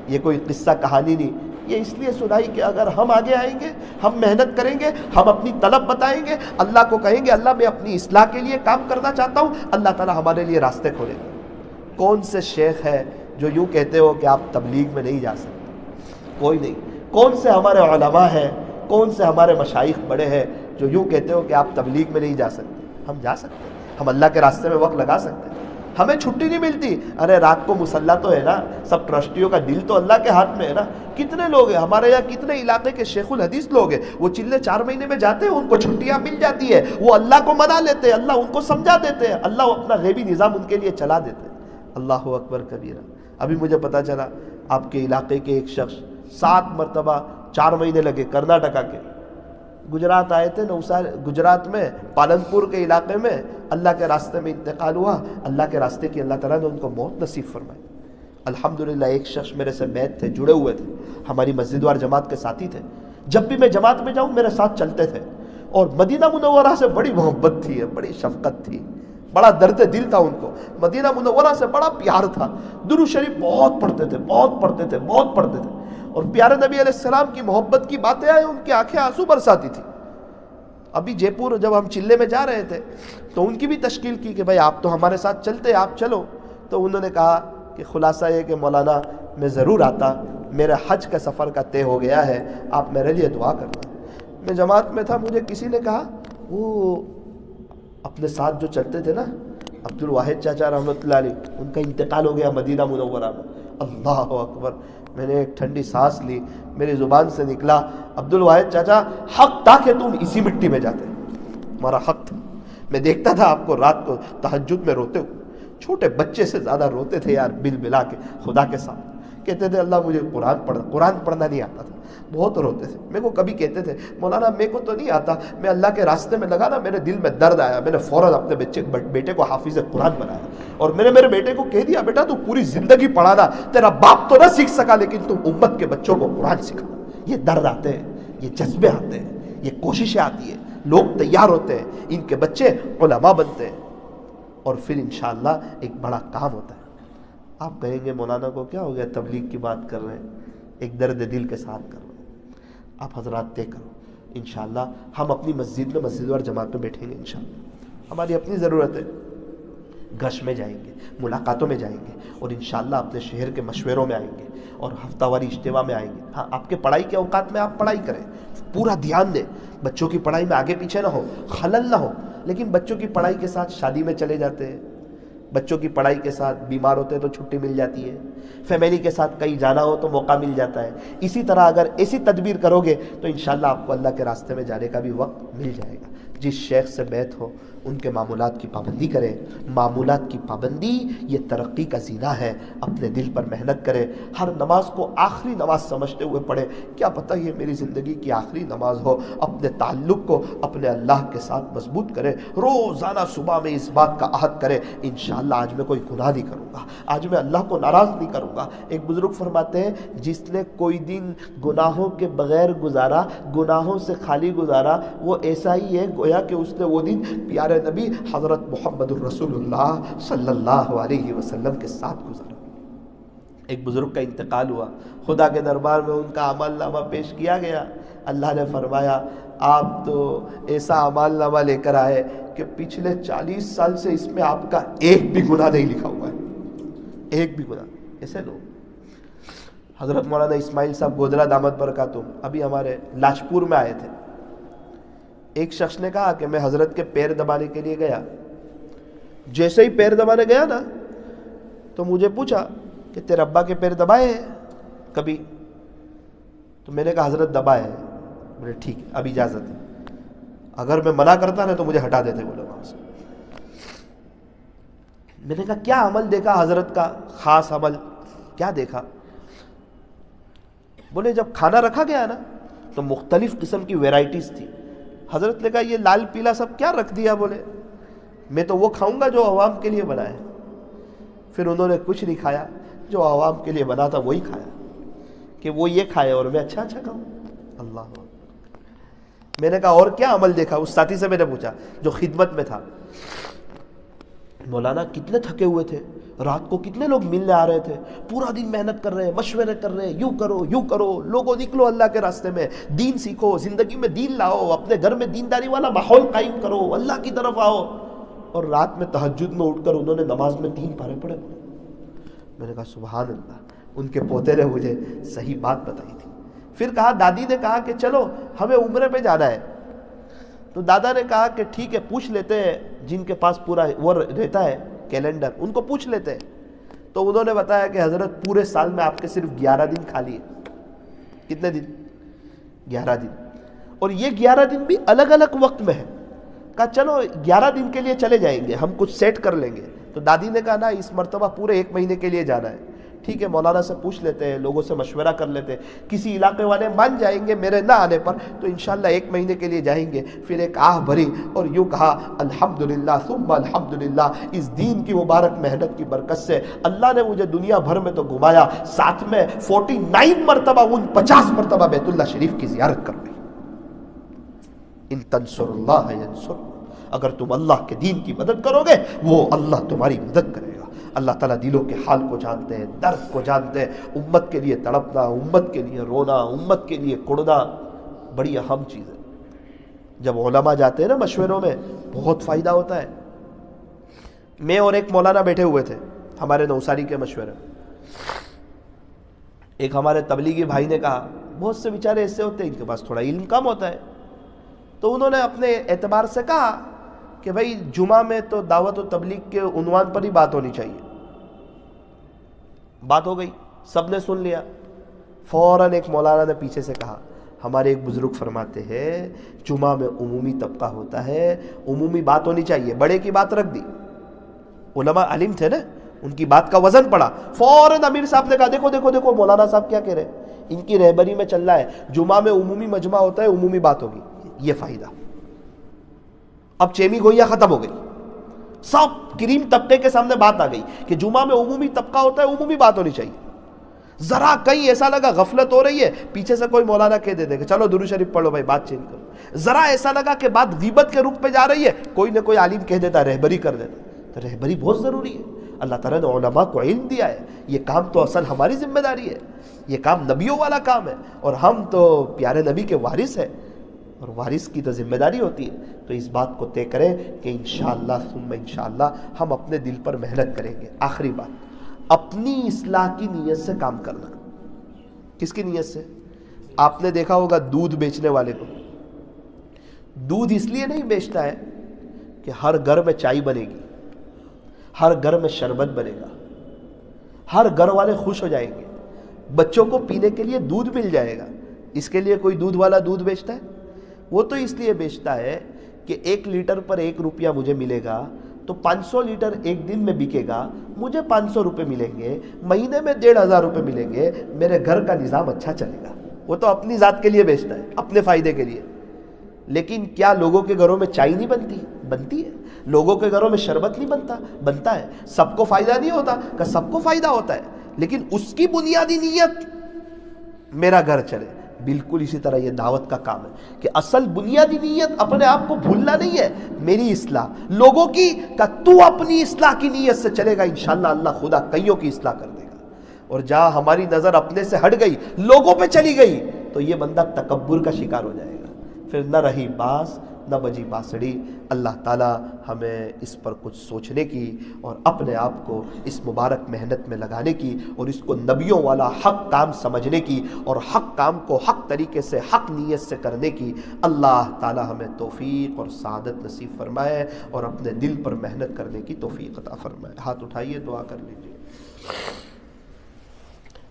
یہ کوئی قصہ کہانی نہیں, یہ اس لیے سنائی کہ اگر ہم آگے آئیں گے, ہم محنت کریں گے, ہم اپنی طلب بتائیں گے, اللہ کو کہیں گے اللہ میں اپنی اصلاح کے لیے کام کرنا چاہتا ہوں, اللہ تعالیٰ ہمارے لیے راستے کھولے گا. کون سے شیخ ہے جو یوں کہتے ہو کہ آپ تبلیغ میں نہیں جا سکتے؟ کوئی نہیں. کون سے ہمارے علماء ہیں, کون سے ہمارے مشائخ بڑے ہیں جو یوں کہتے ہو کہ آپ تبلیغ میں نہیں جا سکتے؟ ہم جا سکتے ہیں, ہم اللہ کے راستے میں وقت لگا سکتے ہیں. ہمیں چھٹی نہیں ملتی, ارے رات کو مصلی تو ہے نا, سب ٹرسٹیوں کا دل تو اللہ کے ہاتھ میں ہے نا. کتنے لوگ ہیں ہمارے یہاں, کتنے علاقے کے شیخ الحدیث لوگ ہیں, وہ چلے 4 مہینے میں جاتے ہیں, ان کو چھٹیاں مل جاتی ہے, وہ اللہ کو منا لیتے ہیں, اللہ ان کو سمجھا دیتے ہیں, اللہ اپنا غیبی نظام ان کے لیے چلا دیتے ہیں. اللہ اکبر کبیرہ. ابھی مجھے پتا چلا آپ کے علاقے کے ایک شخص 7 مرتبہ 4 مہینے لگے کرناٹکا کے, گجرات آئے تھے, گجرات میں پالنپور کے علاقے میں اللہ کے راستے میں انتقال ہوا. اللہ کے راستے کی اللہ تعالیٰ نے ان کو موت نصیب فرمائی. الحمدللہ ایک شخص میرے سے بیعت تھے, جڑے ہوئے تھے, ہماری مسجد وار جماعت کے ساتھی تھے. جب بھی میں جماعت میں جاؤں میرے ساتھ چلتے تھے, اور مدینہ منورہ سے بڑی محبت تھی, بڑی شفقت تھی, بڑا درد دل تھا ان کو. مدینہ منورہ سے بڑا پیار تھا. درود شریف بہت پڑھتے تھے, بہت پڑھتے تھے, بہت پڑھتے تھے. اور پیارے نبی علیہ السلام کی محبت کی باتیں آئیں, ان کی آنکھیں آنسو برساتی تھی. ابھی جے پور جب ہم چلے میں جا رہے تھے تو ان کی بھی تشکیل کی کہ بھائی آپ تو ہمارے ساتھ چلتے, آپ چلو. تو انہوں نے کہا کہ خلاصہ یہ کہ مولانا میں ضرور آتا, میرے حج کا سفر کا طے ہو گیا ہے, آپ میرے لیے دعا کرنا. میں جماعت میں تھا, مجھے کسی نے کہا وہ اپنے ساتھ جو چلتے تھے نا عبد الواحد چاچا رحمۃ اللہ علیہ, ان کا انتقال ہو گیا مدینہ منورہ میں. اللہ اکبر. میں نے ایک ٹھنڈی سانس لی, میری زبان سے نکلا عبد الواحد چاچا حق تھا کہ تم اسی مٹی میں جاتے, ہمارا حق تھا. میں دیکھتا تھا آپ کو رات کو تہجد میں روتے ہوئے, چھوٹے بچے سے زیادہ روتے تھے یار, بل بلا کے خدا کے ساتھ. کہتے تھے اللہ مجھے قرآن پڑھنا نہیں آتا تھا, بہت روتے تھے. میرے کو کبھی کہتے تھے مولانا میرے کو تو نہیں آتا, میں اللہ کے راستے میں لگا نا, میرے دل میں درد آیا, میں نے فوراً اپنے بیٹے کو حافظ قرآن بنایا, اور میں نے میرے بیٹے کو کہہ دیا بیٹا تو پوری زندگی پڑھانا, تیرا باپ تو نہ سیکھ سکا لیکن تم امت کے بچوں کو قرآن سکھا. یہ درد آتے ہیں, یہ جذبے آتے ہیں, یہ کوششیں آتی ہیں, لوگ تیار ہوتے ہیں, ان کے بچے علماء بنتے ہیں. اور پھر انشاءاللہ ایک بڑا کام ہوتا ہے۔ آپ کہیں گے مولانا کو کیا ہو گیا، تبلیغ کی بات کر رہے ہیں، ایک درد دل کے ساتھ کر رہے ہیں۔ آپ حضرات طے کرو، انشاءاللہ ہم اپنی مسجد میں مسجد اور جماعت میں بیٹھیں گے، انشاءاللہ ہماری اپنی ضرورت ہے، گش میں جائیں گے، ملاقاتوں میں جائیں گے، اور انشاءاللہ اپنے شہر کے مشوروں میں آئیں گے اور ہفتہ واری اجتماع میں آئیں گے۔ ہاں، آپ کے پڑھائی کے اوقات میں آپ پڑھائی کریں، پورا دھیان دیں، بچوں کی پڑھائی میں آگے پیچھے نہ ہو، خلل نہ ہو۔ لیکن بچوں کی پڑھائی کے ساتھ شادی میں چلے جاتے ہیں، بچوں کی پڑھائی کے ساتھ بیمار ہوتے ہیں تو چھٹی مل جاتی ہے، فیملی کے ساتھ کہیں جانا ہو تو موقع مل جاتا ہے۔ اسی طرح اگر ایسی تدبیر کرو گے تو انشاءاللہ آپ کو اللہ کے راستے میں جانے کا بھی وقت مل جائے گا۔ جس شیخ سے بیعت ہو ان کے معمولات کی پابندی کریں، معمولات کی پابندی یہ ترقی کا زینہ ہے۔ اپنے دل پر محنت کریں، ہر نماز کو آخری نماز سمجھتے ہوئے پڑھیں، کیا پتہ یہ میری زندگی کی آخری نماز ہو۔ اپنے تعلق کو اپنے اللہ کے ساتھ مضبوط کریں، روزانہ صبح میں اس بات کا عہد کریں، انشاءاللہ آج میں کوئی گناہ نہیں کروں گا، آج میں اللہ کو ناراض نہیں کروں گا۔ ایک بزرگ فرماتے ہیں جس نے کوئی دن گناہوں کے بغیر گزارا، گناہوں سے خالی گزارا، وہ ایسا ہی ہے گویا کہ اس نے وہ دن پیارے نبی حضرت محمد الرسول اللہ صلی اللہ علیہ وسلم کے ساتھ گزارا۔ ایک بزرگ کا انتقال ہوا، خدا کے دربار میں ان کا عمل نامہ پیش کیا گیا۔ اللہ نے فرمایا آپ تو ایسا عمل نامہ لے کر آئے کہ پچھلے 40 سال سے اس میں آپ کا ایک بھی گناہ نہیں لکھا ہوا ہے، ایک بھی گناہ۔ ایسے لوگ، حضرت مولانا اسماعیل صاحب گودرا دامت برکاتہم ابھی ہمارے لاجپور میں آئے تھے۔ ایک شخص نے کہا کہ میں حضرت کے پیر دبانے کے لیے گیا، جیسے ہی پیر دبانے گیا نا تو مجھے پوچھا کہ تیرے ابا کے پیر دبائے ہیں کبھی؟ تو میں نے کہا حضرت دبائے ہیں۔ بولے ٹھیک ہے، اب اجازت ہے، اگر میں منع کرتا نا تو مجھے ہٹا دیتے بولے وہاں سے۔ میں نے کہا کیا عمل دیکھا حضرت کا، خاص عمل کیا دیکھا؟ بولے جب کھانا رکھا گیا نا تو مختلف قسم کی ویرائٹیز تھی۔ حضرت نے کہا یہ لال پیلا سب کیا رکھ دیا؟ بولے میں تو وہ کھاؤں گا جو عوام کے لیے بنا ہے۔ پھر انہوں نے کچھ نہیں کھایا، جو عوام کے لیے بنا تھا وہی کھایا، کہ وہ یہ کھائے اور میں اچھا کھاؤں۔ اللہ اکبر۔ میں نے کہا اور کیا عمل دیکھا؟ اس ساتھی سے میں نے پوچھا جو خدمت میں تھا، مولانا کتنے تھکے ہوئے تھے، رات کو کتنے لوگ ملنے آ رہے تھے، پورا دن محنت کر رہے ہیں، مشورے کر رہے ہیں، یوں کرو، لوگوں نکلو اللہ کے راستے میں، دین سیکھو، زندگی میں دین لاؤ، اپنے گھر میں دینداری والا ماحول قائم کرو، اللہ کی طرف آؤ۔ اور رات میں تہجد میں اٹھ کر انہوں نے نماز میں 3 پارے پڑھے۔ میں نے کہا سبحان اللہ، ان کے پوتے نے مجھے صحیح بات بتائی تھی۔ پھر کہا دادی نے کہا کہ چلو ہمیں عمرے پہ جانا ہے، تو دادا نے کہا کہ ٹھیک ہے پوچھ لیتے ہیں جن کے پاس پورا وہ رہتا ہے کیلنڈر، ان کو پوچھ لیتے ہیں۔ تو انہوں نے بتایا کہ حضرت پورے سال میں آپ کے صرف 11 دن خالی ہے۔ کتنے دن؟ 11 دن، اور یہ 11 دن بھی الگ الگ وقت میں ہے۔ کہا چلو 11 دن کے لیے چلے جائیں گے، ہم کچھ سیٹ کر لیں گے۔ تو دادی نے کہا نا اس مرتبہ پورے 1 مہینے کے لیے جانا ہے۔ ٹھیک ہے مولانا سے پوچھ لیتے ہیں، لوگوں سے مشورہ کر لیتے ہیں، کسی علاقے والے مان جائیں گے میرے نہ آنے پر تو انشاءاللہ 1 مہینے کے لیے جائیں گے۔ پھر ایک آہ بھری اور یوں کہا الحمدللہ ثم الحمدللہ، اس دین کی مبارک محنت کی برکت سے اللہ نے مجھے دنیا بھر میں تو گھمایا، ساتھ میں 49 مرتبہ 49 مرتبہ بیت اللہ شریف کی زیارت کر لی۔ ان تنصر اللہ ینصر، اگر تم اللہ کے دین کی مدد کرو گے وہ اللہ تمہاری مدد کرے گا۔ اللہ تعالیٰ دلوں کے حال کو جانتے ہیں، درد کو جانتے ہیں۔ امت کے لیے تڑپنا، امت کے لیے رونا، امت کے لیے کڑنا بڑی اہم چیز ہے۔ جب علماء جاتے ہیں نا مشوروں میں بہت فائدہ ہوتا ہے۔ میں اور ایک مولانا بیٹھے ہوئے تھے ہمارے نوساری کے مشورے میں۔ ایک ہمارے تبلیغی بھائی نے کہا بہت سے بیچارے ایسے ہوتے ہیں ان کے پاس تھوڑا علم کم ہوتا ہے، تو انہوں نے اپنے اعتبار سے کہا کہ بھائی جمعہ میں تو دعوت و تبلیغ کے عنوان پر ہی بات ہونی چاہیے۔ بات ہو گئی، سب نے سن لیا۔ فوراً ایک مولانا نے پیچھے سے کہا ہمارے ایک بزرگ فرماتے ہیں جمعہ میں عمومی طبقہ ہوتا ہے، عمومی بات ہونی چاہیے۔ بڑے کی بات رکھ دی، علماء علم تھے نا، ان کی بات کا وزن پڑا۔ فوراً امیر صاحب نے کہا دیکھو مولانا صاحب کیا کہہ رہے ہیں، ان کی رہبری میں چل رہا ہے جمعہ میں عمومی مجمع ہوتا ہے، عمومی بات ہوگی، یہ فائدہ۔ اب چیمی گوئیاں ختم ہو گئی، سب کریم طبقے کے سامنے بات آ گئی کہ جمعہ میں عمومی طبقہ ہوتا ہے، عمومی بات ہونی چاہیے۔ ذرا کہیں ایسا لگا غفلت ہو رہی ہے، پیچھے سے کوئی مولانا کہہ دیتے کہ چلو درود شریف پڑھو بھائی، بات چینج کرو۔ ذرا ایسا لگا کہ بات غیبت کے رخ پہ جا رہی ہے، کوئی نہ کوئی عالم کہہ دیتا، رہبری کر دیتا، رہبری بہت ضروری ہے. اللہ تعالیٰ نے علماء کو علم دیا ہے. یہ کام تو اصل ہماری ذمہ داری ہے. یہ کام نبیوں والا کام ہے اور ہم تو پیارے نبی کے وارث ہیں اور وارث کی تو ذمہ داری ہوتی ہے. تو اس بات کو طے کریں کہ انشاءاللہ ثم انشاءاللہ ہم اپنے دل پر محنت کریں گے. آخری بات, اپنی اصلاح کی نیت سے کام کرنا. کس کی نیت سے؟ آپ نے دیکھا ہوگا دودھ بیچنے والے کو, دودھ اس لیے نہیں بیچتا ہے کہ ہر گھر میں چائے بنے گی, ہر گھر میں شربت بنے گا, ہر گھر والے خوش ہو جائیں گے, بچوں کو پینے کے لیے دودھ مل جائے گا, اس کے لیے کوئی دودھ والا دودھ بیچتا ہے؟ وہ تو اس لیے بیچتا ہے کہ 1 لیٹر پر 1 روپیہ مجھے ملے گا تو 500 لیٹر ایک دن میں بکے گا, مجھے 500 روپے ملیں گے, مہینے میں 1500 روپے ملیں گے, میرے گھر کا نظام اچھا چلے گا. وہ تو اپنی ذات کے لیے بیچتا ہے, اپنے فائدے کے لیے. لیکن کیا لوگوں کے گھروں میں چائے نہیں بنتی؟ بنتی ہے. لوگوں کے گھروں میں شربت نہیں بنتا؟ بنتا ہے. سب کو فائدہ نہیں ہوتا؟ کہ سب کو فائدہ ہوتا ہے, لیکن اس کی بنیادی نیت میرا گھر چلے. بالکل اسی طرح یہ دعوت کا کام ہے کہ اصل بنیادی نیت اپنے آپ کو بھولنا نہیں ہے, میری اصلاح. لوگوں کی کہ تو اپنی اصلاح کی نیت سے چلے گا, انشاءاللہ اللہ خدا کئیوں کی اصلاح کر دے گا. اور جہاں ہماری نظر اپنے سے ہٹ گئی, لوگوں پہ چلی گئی, تو یہ بندہ تکبر کا شکار ہو جائے گا. پھر نہ رہی باس نہ بجی باسڑی. اللہ تعالی ہمیں اس پر کچھ سوچنے کی اور اپنے آپ کو اس مبارک محنت میں لگانے کی اور اس کو نبیوں والا حق کام سمجھنے کی اور حق کام کو حق طریقے سے حق نیت سے کرنے کی اللہ تعالی ہمیں توفیق اور سعادت نصیب فرمائے اور اپنے دل پر محنت کرنے کی توفیق عطا فرمائے. ہاتھ اٹھائیے, دعا کر لیجیے.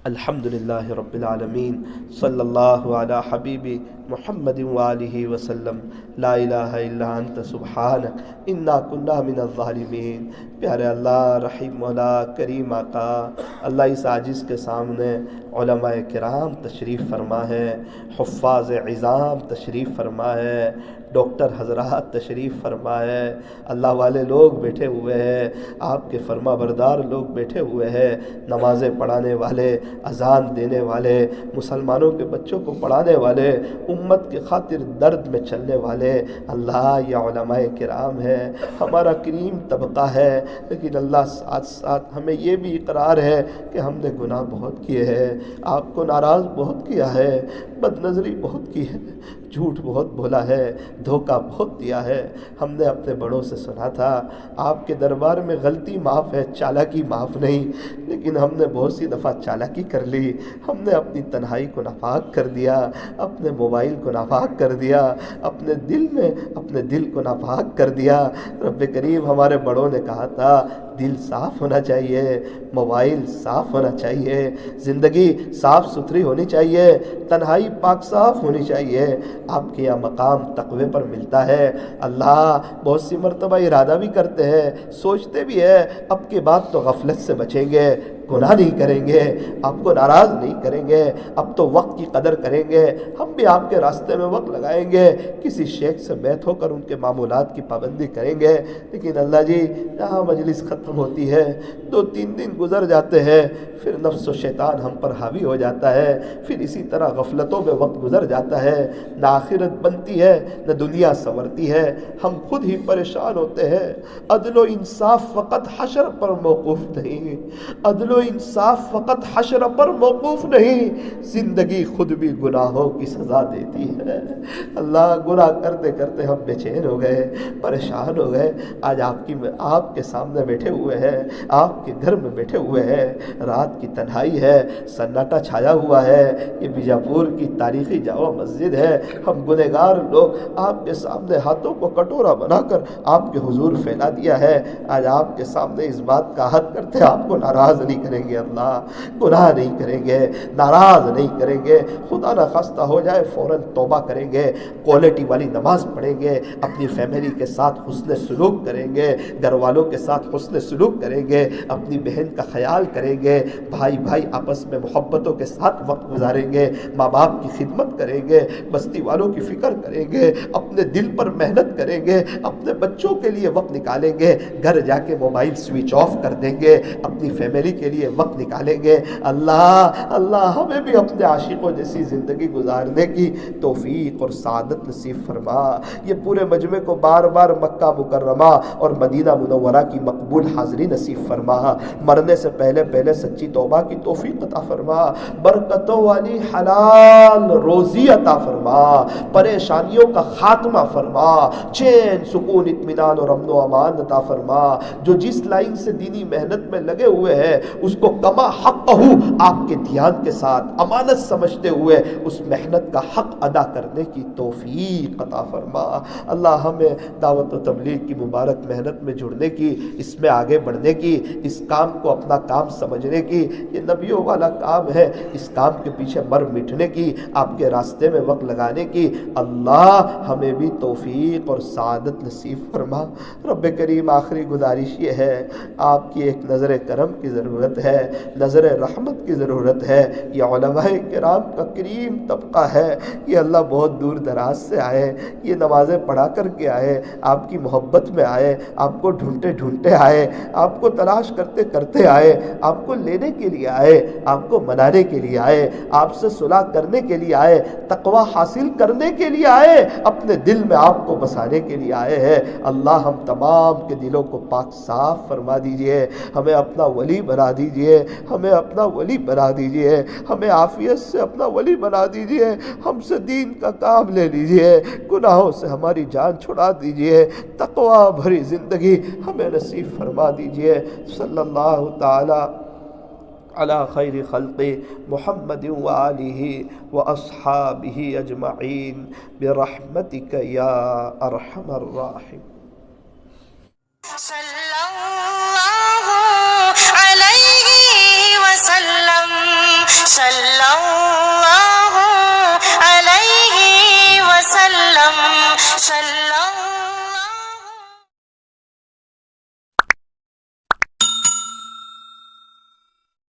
الحمدللہ رب العالمین, صلی اللہ علی حبیبی محمد وآلہ وسلم. لا الہ الا انت سبحانک انا کنا من الظالمین. پیارے اللہ, رحیم مولا, کریم آقا, اللہ اس عاجز کے سامنے علماء کرام تشریف فرما ہے, حفاظ عظام تشریف فرما ہے, ڈاکٹر حضرات تشریف فرما ہے, اللہ والے لوگ بیٹھے ہوئے ہیں, آپ کے فرما بردار لوگ بیٹھے ہوئے ہیں, نمازیں پڑھانے والے, اذان دینے والے, مسلمانوں کے بچوں کو پڑھانے والے, امت کی خاطر درد میں چلنے والے. اللہ یہ علماء کرام ہے, ہمارا کریم طبقہ ہے, لیکن اللہ ساتھ ساتھ ہمیں یہ بھی اقرار ہے کہ ہم نے گناہ بہت کیے ہیں, آپ کو ناراض بہت کیا ہے, بد نظری بہت کی ہے, جھوٹ بہت بولا ہے, دھوکہ بہت دیا ہے. ہم نے اپنے بڑوں سے سنا تھا آپ کے دربار میں غلطی معاف ہے, چالاکی معاف نہیں, لیکن ہم نے بہت سی دفعہ چالاکی کر لی. ہم نے اپنی تنہائی کو ناپاک کر دیا, اپنے موبائل کو ناپاک کر دیا, اپنے دل کو ناپاک کر دیا. رب کریم, ہمارے بڑوں نے کہا تھا دل صاف ہونا چاہیے, موبائل صاف ہونا چاہیے, زندگی صاف ستھری ہونی چاہیے, تنہائی پاک صاف ہونی چاہیے. آپ کے یہاں مقام تقوی پر ملتا ہے. اللہ بہت سی مرتبہ ارادہ بھی کرتے ہیں, سوچتے بھی ہے اب کے بعد تو غفلت سے بچیں گے, گناہ نہیں کریں گے, آپ کو ناراض نہیں کریں گے, اب تو وقت کی قدر کریں گے, ہم بھی آپ کے راستے میں وقت لگائیں گے, کسی شیخ سے بیعت ہو کر ان کے معمولات کی پابندی کریں گے. لیکن اللہ جی, یہاں مجلس ختم ہوتی ہے, 2-3 دن گزر جاتے ہیں, پھر نفس و شیطان ہم پر حاوی ہو جاتا ہے, پھر اسی طرح غفلتوں میں وقت گزر جاتا ہے, نہ آخرت بنتی ہے نہ دنیا سنورتی ہے, ہم خود ہی پریشان ہوتے ہیں. عدل و انصاف فقط حشر پر موقوف نہیں, عدل و انصاف فقط حشر پر موقوف نہیں, زندگی خود بھی گناہوں کی سزا دیتی ہے. اللہ گناہ کرتے کرتے ہم بے چین ہو گئے, پریشان ہو گئے. آج آپ کے سامنے بیٹھے ہوئے ہیں, آپ کے گھر میں بیٹھے ہوئے ہیں, رات کی تنہائی ہے, سناٹا چھایا ہوا ہے, یہ بیجاپور کی تاریخی جامع مسجد ہے. ہم گنہگار لوگ آپ کے سامنے ہاتھوں کو کٹورا بنا کر آپ کے حضور پھیلا دیا ہے. آج آپ کے سامنے اس بات کا عہد کرتے آپ کو ناراض نہیں کریں گے, اللہ گناہ نہیں کریں گے, ناراض نہیں کریں گے. خدا نہ خواستہ ہو جائے فوراً توبہ کریں گے, کوالٹی والی نماز پڑھیں گے, اپنی فیملی کے ساتھ حسن سلوک کریں گے, گھر والوں کے ساتھ حسن سلوک کریں گے, اپنی بہن کا خیال کریں گے, بھائی بھائی آپس میں محبتوں کے ساتھ وقت گزاریں گے, ماں باپ کی خدمت کریں گے, بستی والوں کی فکر کریں گے, اپنے دل پر محنت کریں گے, اپنے بچوں کے لیے وقت نکالیں گے, گھر جا کے موبائل سوئچ آف کر دیں گے, اپنی فیملی کے لیے وقت نکالیں گے۔ اللہ اللہ ہمیں بھی اپنے عاشقوں جیسی زندگی گزارنے کی توفیق اور سعادت نصیب فرما۔ یہ پورے مجمع کو بار بار مکہ مکرمہ اور مدینہ منورہ کی مقبول حاضری نصیب فرما۔ مرنے سے پہلے پہلے سچی توبہ کی توفیق عطا فرما، برکتوں والی حلال روزی عطا فرما، پریشانیوں کا خاتمہ فرما، چین سکون اطمینان اور امن و امان عطا فرما۔ جو جس لائن سے دینی محنت میں لگے ہوئے ہیں اس کو کما حق آپ کے دھیان کے ساتھ امانت سمجھتے ہوئے اس محنت کا حق ادا کرنے کی توفیق عطا فرما۔ اللہ ہمیں دعوت و تبلیغ کی مبارک محنت میں جڑنے کی، اس میں آگے بڑھنے کی، اس کام کو اپنا کام سمجھنے کی، یہ نبیوں والا کام ہے، اس کام کے پیچھے مر مٹنے کی، آپ کے راستے میں وقت لگانے کی اللہ ہمیں بھی توفیق اور سعادت نصیب فرما۔ رب کریم آخری گزارش یہ ہے، آپ کی ایک نظر کرم کی ضرورت ہے، نظر رحمت کی ضرورت ہے۔ یہ علماء کرام کا کریم طبقہ ہے، یہ اللہ بہت دور دراز سے آئے، یہ نمازیں پڑھا کر کے آئے، آپ کی محبت میں آئے، آپ کو ڈھونڈتے ڈھونڈتے آئے، آپ کو تلاش کرتے کرتے آئے، آپ کو لینے کے لیے آئے، آپ کو منانے کے لیے آئے، آپ سے صلح کرنے کے لیے آئے، تقوی حاصل کرنے کے لیے آئے، اپنے دل میں آپ کو بسانے کے لیے آئے ہیں۔ اللہ ہم تمام کے دلوں کو پاک صاف فرما دیجئے، ہمیں اپنا ولی بنا دیجئے، ہمیں اپنا ولی بنا دیجئے، ہمیں عافیت سے اپنا ولی بنا دیجئے، ہم سے دین کا کام لے لیجئے، گناہوں سے ہماری جان چھڑا دیجئے، تقوی بھری زندگی ہمیں نصیب فرما دیجئے۔ صلی اللہ تعالی علی خیر خلق محمد وآلہ واصحابہ اجمعین برحمتک یا ارحم الراحمین۔